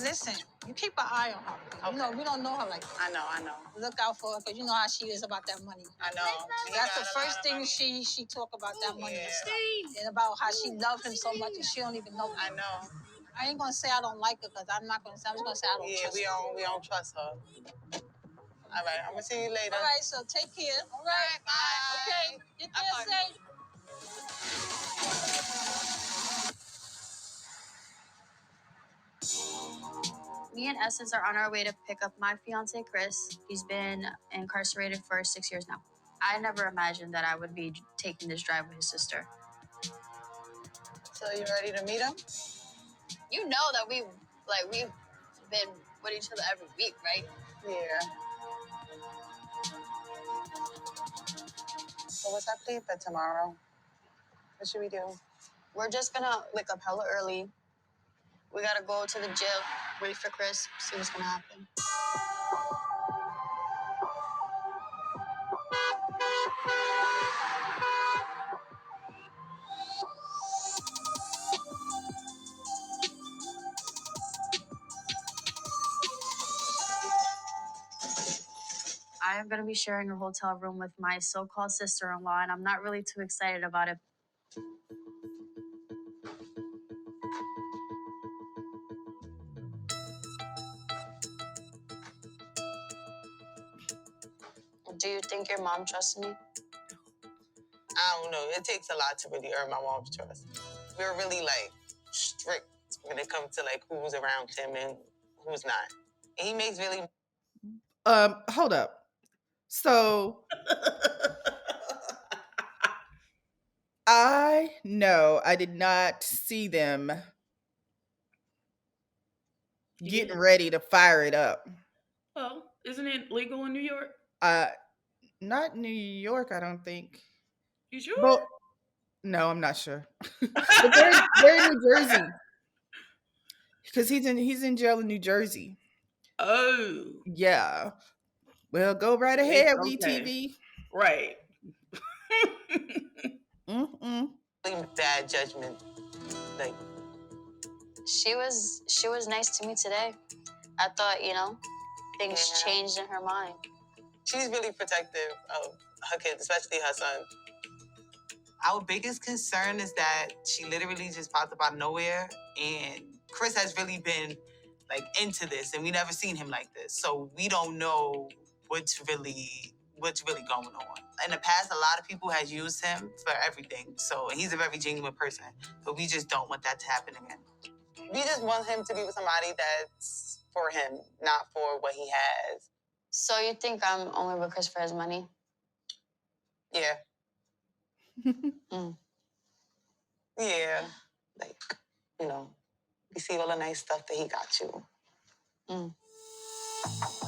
Listen, you keep an eye on her. You know, we don't know her like that. I know. Look out for her, because you know how she is about that money. I know. That's the first thing she talk about, that money and stuff. And about how she loved him so much and she don't even know. I know. I ain't gonna say I don't like her, because I'm not gonna say. I'm just gonna say I don't trust her. we don't trust her. All right, I'm gonna see you later. All right, so take care. All right, bye. Okay, get there safe. Me and Essence are on our way to pick up my fiance, Chris. He's been incarcerated for 6 years now. I never imagined that I would be taking this drive with his sister. So you ready to meet him? You know that we've been with each other every week, right? Yeah. So what's our plan for tomorrow? What should we do? We're just gonna wake up hella early. We gotta go to the jail, wait for Chris, see what's gonna happen. I am gonna be sharing a hotel room with my so-called sister-in-law, and I'm not really too excited about it. Do you think your mom trusts me? I don't know. It takes a lot to really earn my mom's trust. We're really like strict when it comes to like who's around him and who's not. And he makes really. Hold up. So I know I did not see them getting ready to fire it up. Well, isn't it legal in New York? Not New York, I don't think. You sure? Well, no, I'm not sure. But they're in New Jersey. Because he's in jail in New Jersey. Oh. Yeah. Well, go right ahead, WeTV. Right. Bad judgment. Like, She was nice to me today. I thought, things changed in her mind. she's really protective of her kids, especially her son. Our biggest concern is that she literally just popped up out of nowhere, and Chris has really been like into this, and we never seen him like this. So we don't know what's really what's really going on. In the past, a lot of people has used him for everything. So he's a very genuine person. But we just don't want that to happen again. We just want him to be with somebody that's for him, not for what he has. So you think I'm only with Chris for his money? Yeah. Yeah. Like, you know, you see all the nice stuff that he got you.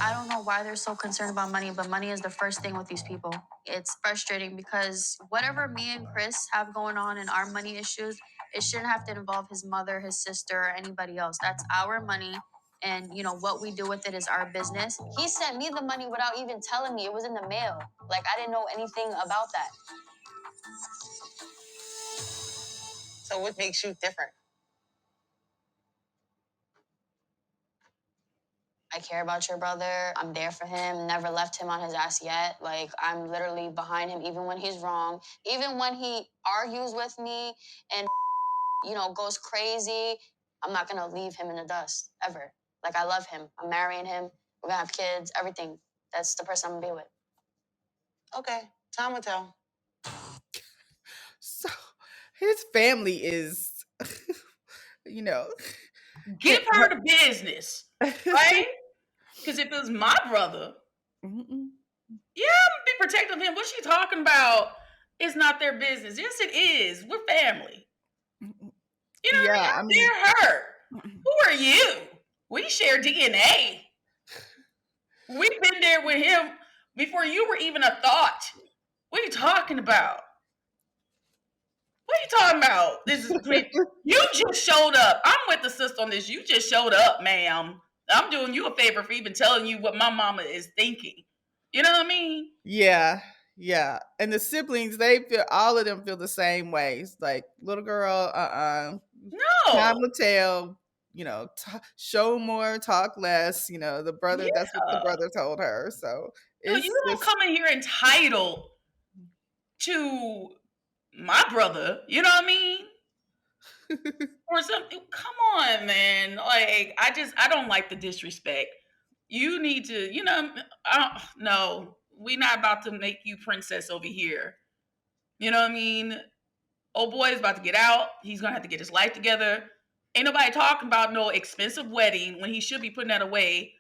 I don't know why they're so concerned about money, but money is the first thing with these people. It's frustrating because whatever me and Chris have going on in our money issues, it shouldn't have to involve his mother, his sister, or anybody else. That's our money. And, you know, what we do with it is our business. He sent me the money without even telling me. It was in the mail. Like, I didn't know anything about that. So what makes you different? I care about your brother. I'm there for him. Never left him on his ass yet. Like, I'm literally behind him even when he's wrong. Even when he argues with me and, you know, goes crazy, I'm not going to leave him in the dust, ever. Like, I love him. I'm marrying him. We're going to have kids, everything. That's the person I'm going to be with. Okay, time will tell. So his family is, you know. Give her the business, right? Because if it was my brother, yeah, I'm gonna be protective of him. What's she talking about? It's not their business. Yes, it is. We're family. You know what I mean? They're her. Who are you? We share DNA. We've been there with him before you were even a thought. What are you talking about? What are you talking about? This is you just showed up. I'm with the sister on this. You just showed up, ma'am. I'm doing you a favor for even telling you what my mama is thinking. You know what I mean? Yeah, yeah. And the siblings, they feel, all of them feel the same way. It's like, little girl, no. Time will tell. You know, show more, talk less. You know, the brother. That's what the brother told her. So no, you don't come in here entitled to my brother. You know what I mean? Or something. Come on, man. Like, I don't like the disrespect. You need to, you know, no, we're not about to make you princess over here. You know what I mean? Old boy is about to get out. He's going to have to get his life together. Ain't nobody talking about no expensive wedding when he should be putting that away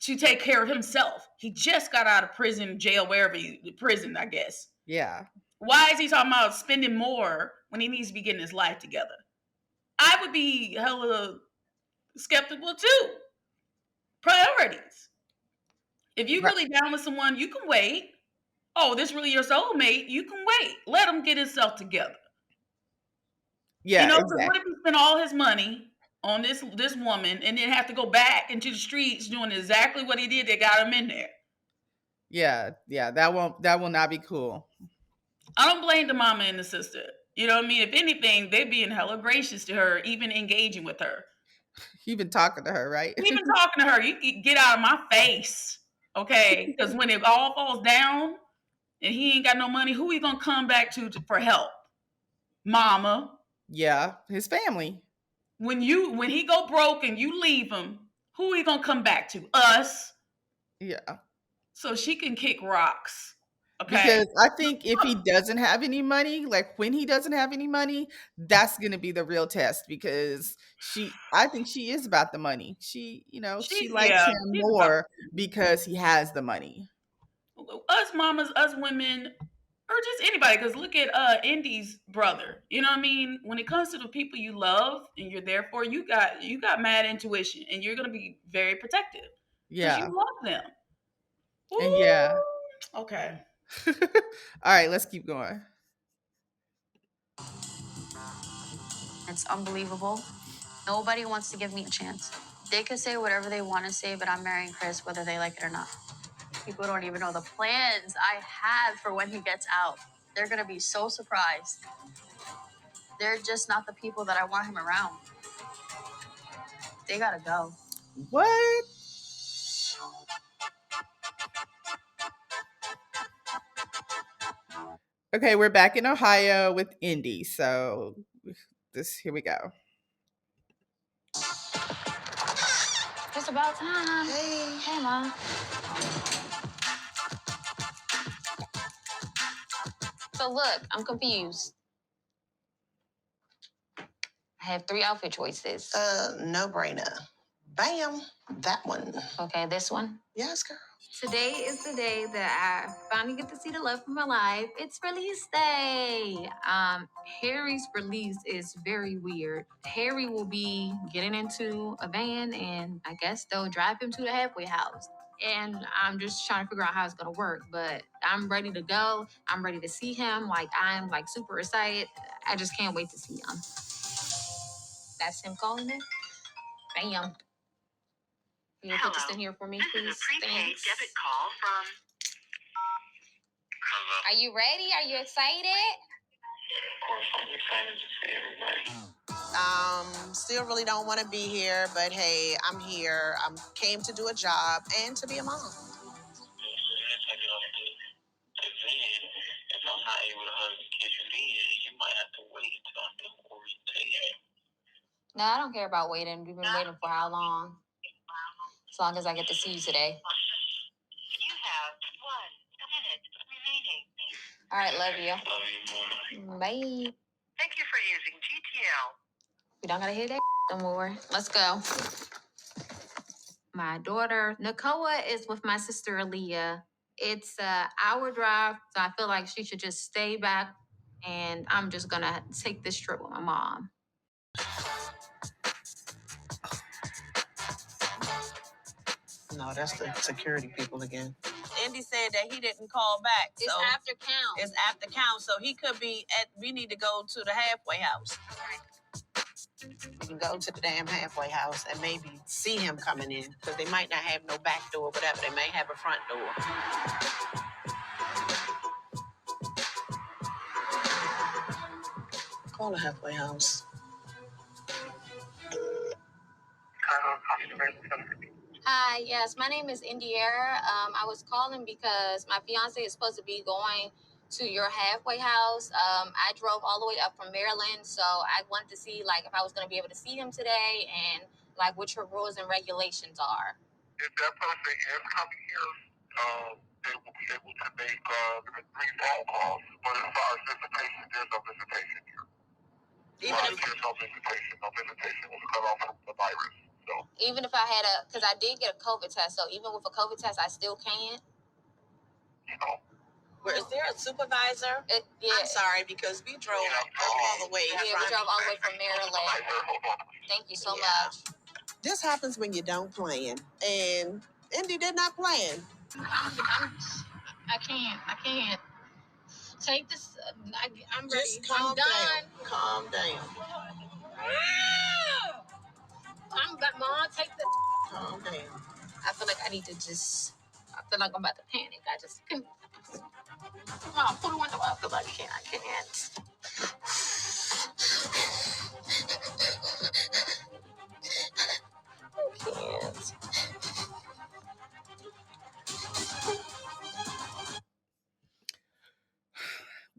to take care of himself. He just got out of prison, jail, wherever prison, I guess. Yeah. Why is he talking about spending more when he needs to be getting his life together? I would be hella skeptical too. Priorities. If you really down with someone, you can wait. Oh, this really your soulmate? You can wait. Let him get himself together. Yeah, you know, exactly. What if he spent all his money on this woman and then have to go back into the streets doing exactly what he did that got him in there? Yeah, that will not be cool. I don't blame the mama and the sister. You know what I mean? If anything, they're being hella gracious to her, even engaging with her. Even talking to her, right? Even talking to her. You get out of my face, okay? Because when it all falls down and he ain't got no money, who he gonna come back to for help? Mama. Yeah, his family. When he go broke and you leave him, who he gonna come back to? Us. Yeah. So she can kick rocks. Okay. Because I think if he doesn't have any money, like when he doesn't have any money, that's going to be the real test, because I think she is about the money. She likes him more because he has the money. Us mamas, us women, or just anybody, because look at Indy's brother. You know what I mean? When it comes to the people you love and you're there for, you got mad intuition, and you're gonna be very protective. Yeah. You love them. Ooh. And yeah. Okay. All right, let's keep going. It's unbelievable. Nobody wants to give me a chance. They could say whatever they want to say, but I'm marrying Chris whether they like it or not. People don't even know the plans I have for when he gets out. They're going to be so surprised. They're just not the people that I want him around. They got to go. What? Okay, we're back in Ohio with Indy. So here we go. It's about time. Hey, Mom. So look, I'm confused. I have 3 outfit choices. No brainer. Bam, that one. Okay, this one. Yes, girl. Today is the day that I finally get to see the love of my life. It's release day. Harry's release is very weird. Harry will be getting into a van and I guess they'll drive him to the halfway house. And I'm just trying to figure out how it's gonna work. But I'm ready to go. I'm ready to see him. I'm super excited. I just can't wait to see him. That's him calling me. Bam. Can you put this in here for me, please? This is a prepaid Thanks. debit call from... Hello. Are you ready? Are you excited? Of course, I'm excited to see everybody. Still really don't want to be here, but hey, I'm here. I came to do a job and to be a mom. If I'm not able to hug and kiss you then, you might have to wait until I'm done orientation. No, I don't care about waiting. We've been waiting for how long? As long as I get to see you today. You have 1 minute remaining. All right, love you. Love you more. Bye. Thank you for using GTL. We don't gotta hear that no more. Let's go. My daughter, Nakoa, is with my sister, Aaliyah. It's an hour drive, so I feel like she should just stay back, and I'm just gonna take this trip with my mom. No, that's the security people again. Andy said that he didn't call back. It's So after count. it's after count, so he could be we need to go to the halfway house. We can go to the damn halfway house and maybe see him coming in, because they might not have no back door, whatever. They may have a front door. Call the halfway house. Hi, yes, my name is Indiera. I was calling because my fiance is supposed to be going to your halfway house. I drove all the way up from Maryland, so I wanted to see if I was going to be able to see him today and what your rules and regulations are. If that person is coming here, they will be able to make 3 phone calls. But as far as visitation, there's no visitation here. There's no visitation. No visitation was cut off from the virus. So Even if I had because I did get a COVID test, so even with a COVID test, I still can't. Is there a supervisor? Yeah. I'm sorry, because we drove all the way. Yeah, we drove all the way from Maryland. Thank you so much. This happens when you don't plan. And Indy did not plan. I can't. Take this. I'm ready. Just calm I'm done. down. Calm down. Mom, take the. Calm down. I feel like I need to I feel like I'm about to panic. I just can't. Mom, pull the window up because I can't. I can't.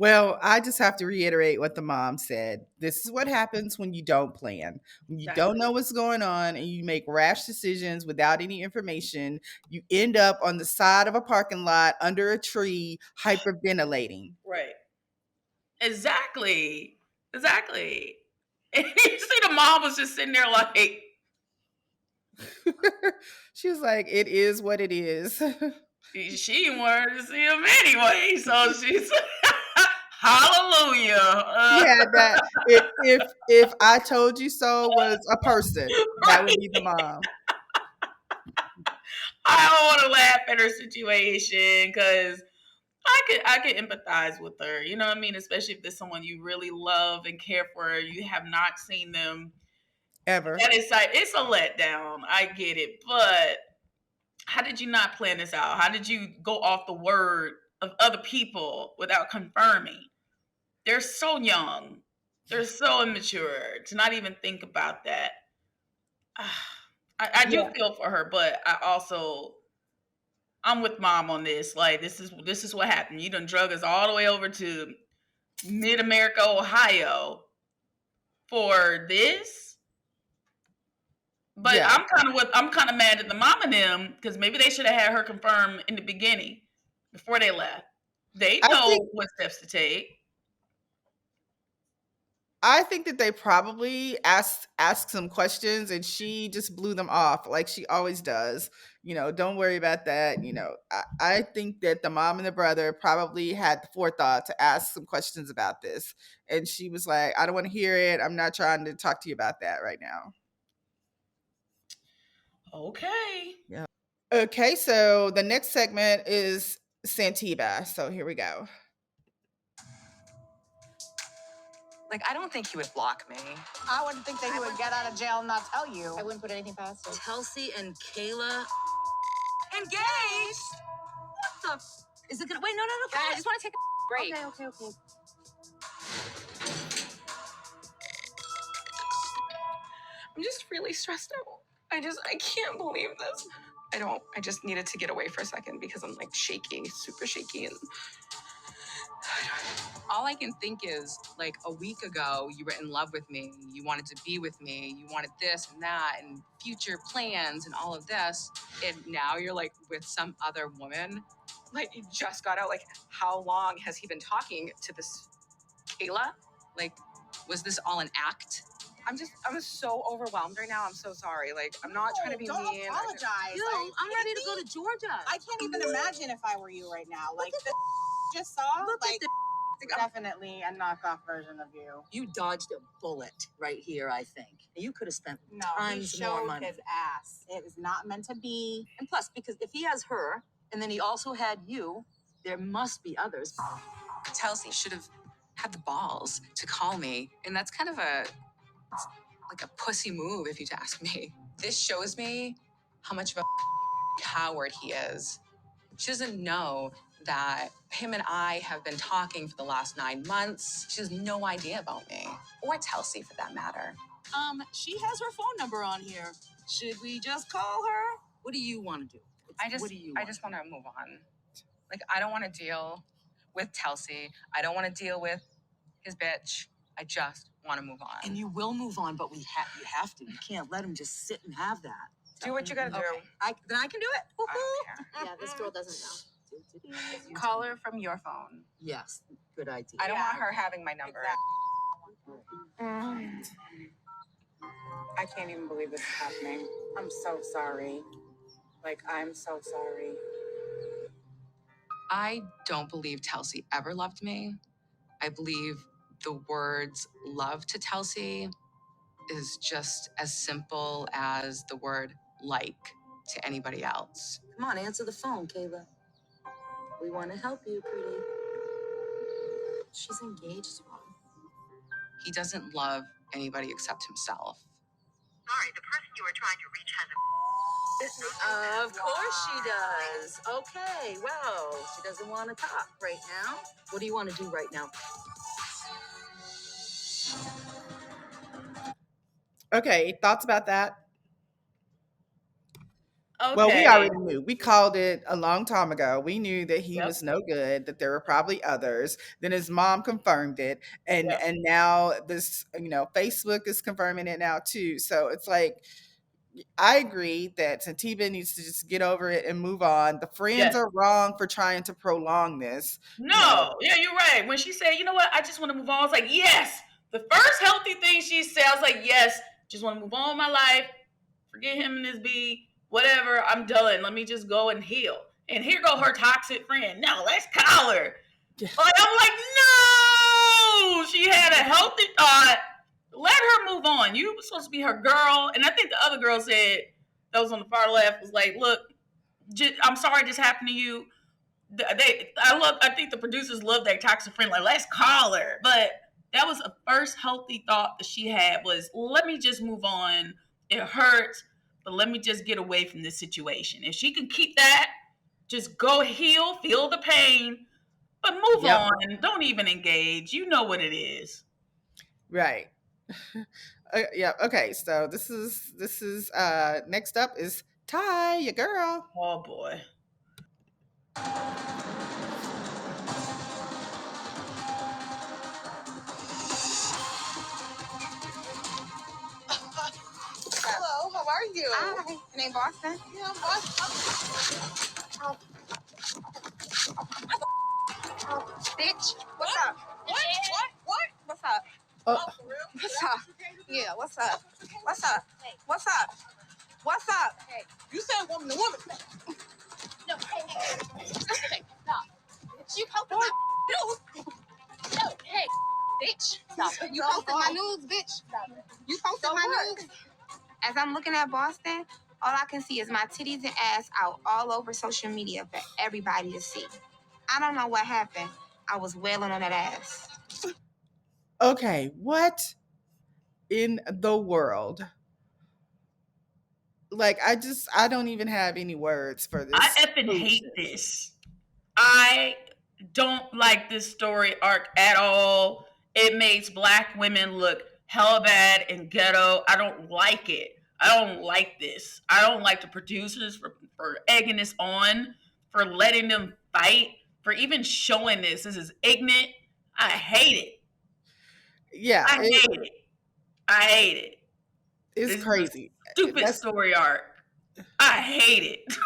Well, I just have to reiterate what the mom said. This is what happens when you don't plan. When you don't know what's going on and you make rash decisions without any information, you end up on the side of a parking lot under a tree hyperventilating. Right. Exactly. And you see the mom was just sitting there like... She was like, it is what it is. She wanted to see him anyway, so she's hallelujah. Yeah, that if I told you so was a person, that would be the mom. I don't want to laugh at her situation because I could empathize with her. You know what I mean? Especially if there's someone you really love and care for. You have not seen them ever. That is like, it's a letdown. I get it, but how did you not plan this out? How did you go off the word of other people without confirming? They're so young. They're so immature to not even think about that. I do feel for her, but I'm with mom on this. Like, this is what happened. You done drug us all the way over to Mid-America, Ohio for this. But yeah. I'm kind of mad at the mom and them because maybe they should have had her confirm in the beginning before they left. They I know think what steps to take. I think that they probably asked some questions and she just blew them off like she always does. Don't worry about that. I think that the mom and the brother probably had the forethought to ask some questions about this. And she was like, I don't want to hear it. I'm not trying to talk to you about that right now. Okay. Yeah. Okay, so the next segment is Santiba. So here we go. Like, I don't think he would block me. I wouldn't think that he would get out of jail and not tell you. I wouldn't put anything past him. Tulsi and Kayla engaged? What the? Is it gonna wait? No. I just want to take a break. Okay. I'm just really stressed out. I can't believe this. I just needed to get away for a second because I'm like shaky, super shaky. And all I can think is like a week ago, you were in love with me. You wanted to be with me. You wanted this and that and future plans and all of this. And now you're like with some other woman. Like you just got out. Like how long has he been talking to this Kayla? Like, was this all an act? I'm so overwhelmed right now. I'm so sorry. Like, I'm not trying to be don't mean. apologize. I'm ready to go to Georgia. I can't even imagine if I were you right now. Like the just saw. Look like at the definitely a knockoff version of you. You dodged a bullet right here, I think. You could have spent No, he tons more showed money. his ass. It is not meant to be. And plus, because if he has her, and then he also had you, there must be others. Tulsi should have had the balls to call me. And that's kind of like a pussy move, if you'd ask me. This shows me how much of a coward he is. She doesn't know that him and I have been talking for the last 9 months. She has no idea about me, or Tulsi for that matter. She has her phone number on here. Should we just call her? What do you want to do? I just want to move on. Like, I don't want to deal with Tulsi. I don't want to deal with his bitch. I just want to move on. And you will move on, but you have to. You can't let him just sit and have that. Do what you gotta do. Then I can do it. I don't care. Yeah, this girl doesn't know. Call her from your phone. Yes, good idea. I don't want her having my number. I can't even believe this is happening. I'm so sorry. Like, I'm so sorry. I don't believe Tulsi ever loved me. I believe the words love to Tulsi is just as simple as the word like to anybody else. Come on, answer the phone, Kayla. We want to help you, pretty. She's engaged, Mom. He doesn't love anybody except himself. Sorry, the person you were trying to reach has Of course she does. Okay, well, she doesn't want to talk right now. What do you want to do right now? Okay, thoughts about that? Okay. Well, we already knew. We called it a long time ago. We knew that he Yep. was no good, that there were probably others. Then his mom confirmed it. And Yep. and now this, Facebook is confirming it now too. So it's like, I agree that Santiba needs to just get over it and move on. The friends Yes. are wrong for trying to prolong this. No, yeah, you're right. When she said, you know what, I just want to move on, I was like, yes. The first healthy thing she said, I was like, yes, just want to move on with my life. Forget him and his B. Whatever, I'm done. Let me just go and heal. And here go her toxic friend. No, let's call her. Yeah. Like, I'm like, no. She had a healthy thought. Let her move on. You were supposed to be her girl. And I think the other girl said, that was on the far left, was like, look, I'm sorry this happened to you. I think the producers love that toxic friend. Like, let's call her. But that was a first healthy thought that she had was, let me just move on. It hurts, but let me just get away from this situation. If she can keep that, just go heal, feel the pain, but move on. Don't even engage. You know what it is. Right. Yeah. Okay. So this is next up is Ty, your girl. Oh boy. Hello, how are you? Hi. Your name Boston? Yeah, I'm Boston. bitch. What's up? What? What's up? Oh, What's up? Yeah, what's up? What's up? What's up? What's up? Hey, you said woman to woman. No, hey, no. You posted my news. No, hey, bitch. Stop. You posted my news, bitch. Stop. You posted my news. As I'm looking at Boston, all I can see is my titties and ass out all over social media for everybody to see. I don't know what happened. I was wailing on that ass. okay. What in the world? Like, I don't even have any words for I this. effing hate foolishness. this. I don't like this story arc at all. It makes black women look hella bad and ghetto. I don't like it. I don't like this. I don't like the producers for egging this on, for letting them fight, for even showing this. This is ignorant. I hate it. Yeah, I hate it. I hate it. it's This is crazy. a stupid That's story arc. I hate it.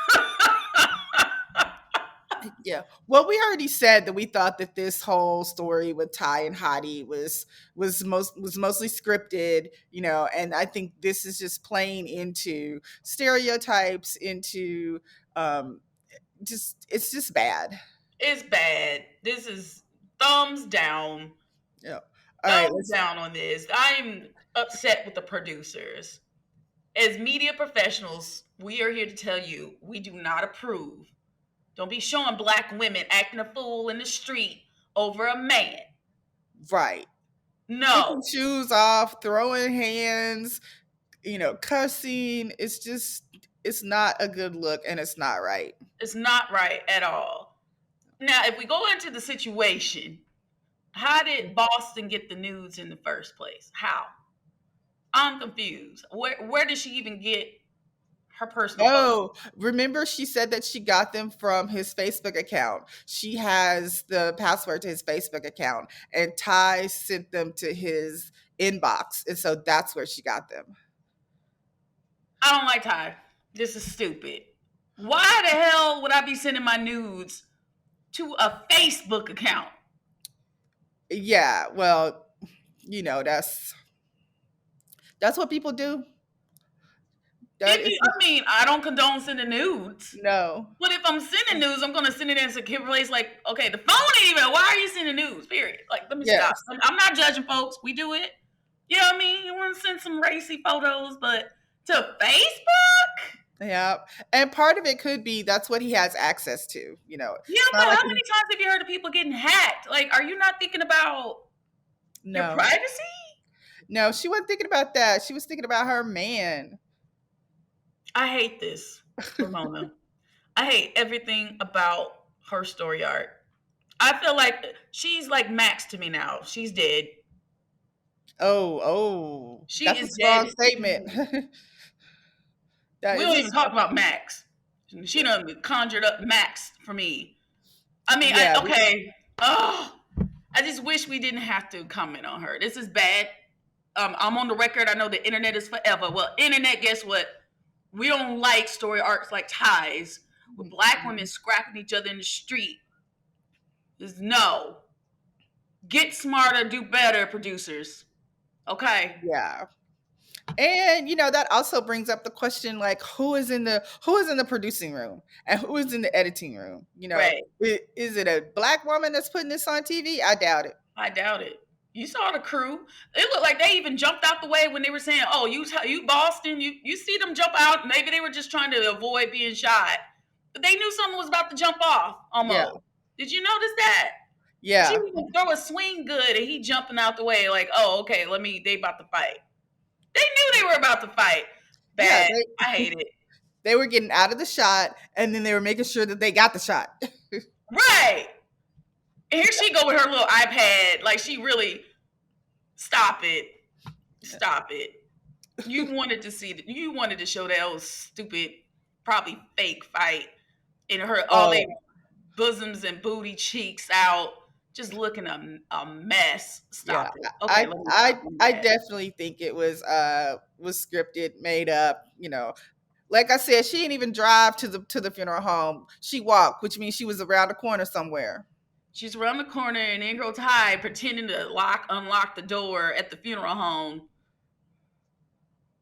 yeah. Well, we already said that we thought that this whole story with Ty and Hottie was mostly scripted, and I think this is just playing into stereotypes, into um it's just bad. It's bad. This is thumbs down. Yeah. All right, Thumbs down on this. I'm upset with the producers. As media professionals, we are here to tell you we do not approve. Don't be showing black women acting a fool in the street over a man. right. No, Taking shoes off, throwing hands, cussing. It's not a good look, and it's not right. it's not right at all. Now, if we go into the situation, how did Boston get the nudes in the first place? How? I'm confused. Where did she even get her personal photos? Oh, remember she said that she got them from his Facebook account. She has the password to his Facebook account, and Ty sent them to his inbox, and so that's where she got them. I don't like Ty. This is stupid. Why the hell would I be sending my nudes to a Facebook account? Yeah, well, that's what people do. I don't condone sending nudes. No. But if I'm sending nudes, I'm gonna send it in a secure place. Like, okay, the phone ain't even. Why are you sending nudes? Period. Like, let me stop. I'm not judging folks. We do it. You know what I mean? You want to send some racy photos, but to Facebook? Yeah, and part of it could be that's what he has access to. Yeah, but how many times have you heard of people getting hacked? Like, are you not thinking about your privacy? No, she wasn't thinking about that. She was thinking about her man. I hate this, Ramona. I hate everything about her story arc. I feel like she's like Max to me now. She's dead. Oh, she that's is a strong dead. statement. We don't even talk about Max. She done conjured up Max for me. I mean, Yeah, I just wish we didn't have to comment on her. This is bad. I'm on the record. I know the internet is forever. Well, internet, guess what? We don't like story arcs like Ties with black women scrapping each other in the street. Just no. Get smarter, do better, producers. Okay. Yeah. And that also brings up the question, like, who is in the producing room and who is in the editing room? Right. Is it a black woman that's putting this on TV? I doubt it. I doubt it. You saw the crew. It looked like they even jumped out the way when they were saying, "Oh, you Boston." You see them jump out. Maybe they were just trying to avoid being shot, but they knew something was about to jump off. Almost. Yeah. Did you notice that? Yeah. She even throw a swing good, and he jumping out the way like, "Oh, okay. They about to fight." They knew they were about to fight. Bad. Yeah, I hate it. They were getting out of the shot, and then they were making sure that they got the shot. Right. And here she go with her little iPad. Like, she really, stop it. Stop it. You wanted to show that was stupid, probably fake fight. And her, all their bosoms and booty cheeks out, just looking a mess. Stop it. Okay, I definitely think it was scripted, made up, Like I said, she didn't even drive to the funeral home. She walked, which means she was around the corner somewhere. She's around the corner and in girl Ty pretending to unlock the door at the funeral home.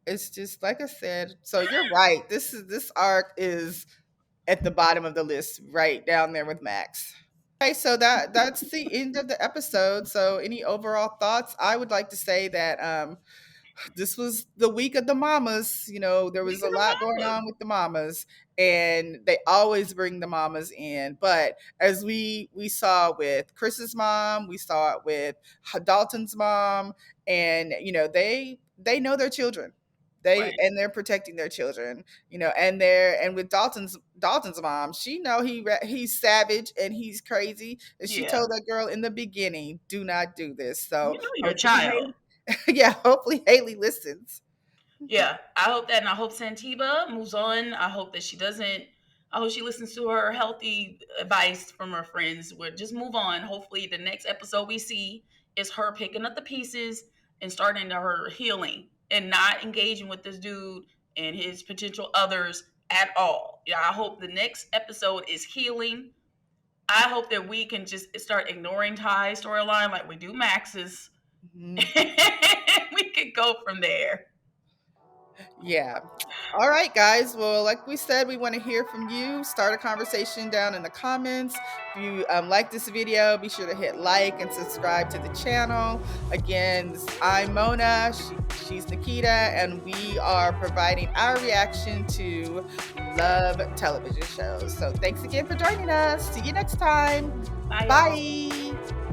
It's just like I said. So you're right. This arc is at the bottom of the list, right down there with Max. Okay, so that's the end of the episode. So any overall thoughts? I would like to say that this was the week of the mamas. You know, there was a lot going on with the mamas, and they always bring the mamas in. But as we saw with Chris's mom, we saw it with Dalton's mom, and you know they know their children. Right. And they're protecting their children, you know, and with Dalton's mom, she know he's savage and he's crazy, and she told that girl in the beginning, do not do this. So you know your child. yeah, hopefully Hayley listens. Yeah, I hope that, and I hope Santiba moves on. I hope that I hope she listens to her healthy advice from her friends. We'll just move on. Hopefully, the next episode we see is her picking up the pieces and starting her healing and not engaging with this dude and his potential others at all. Yeah, I hope the next episode is healing. I hope that we can just start ignoring Ty's storyline like we do Max's. Mm-hmm. We could go from there. Yeah. All right, guys. Well, like we said, we want to hear from you. Start a conversation down in the comments. If you like this video, be sure to hit like and subscribe to the channel. Again, I'm Mona. She's Nikita, and we are providing our reaction to Love television shows. So thanks again for joining us. See you next time. Bye. Bye.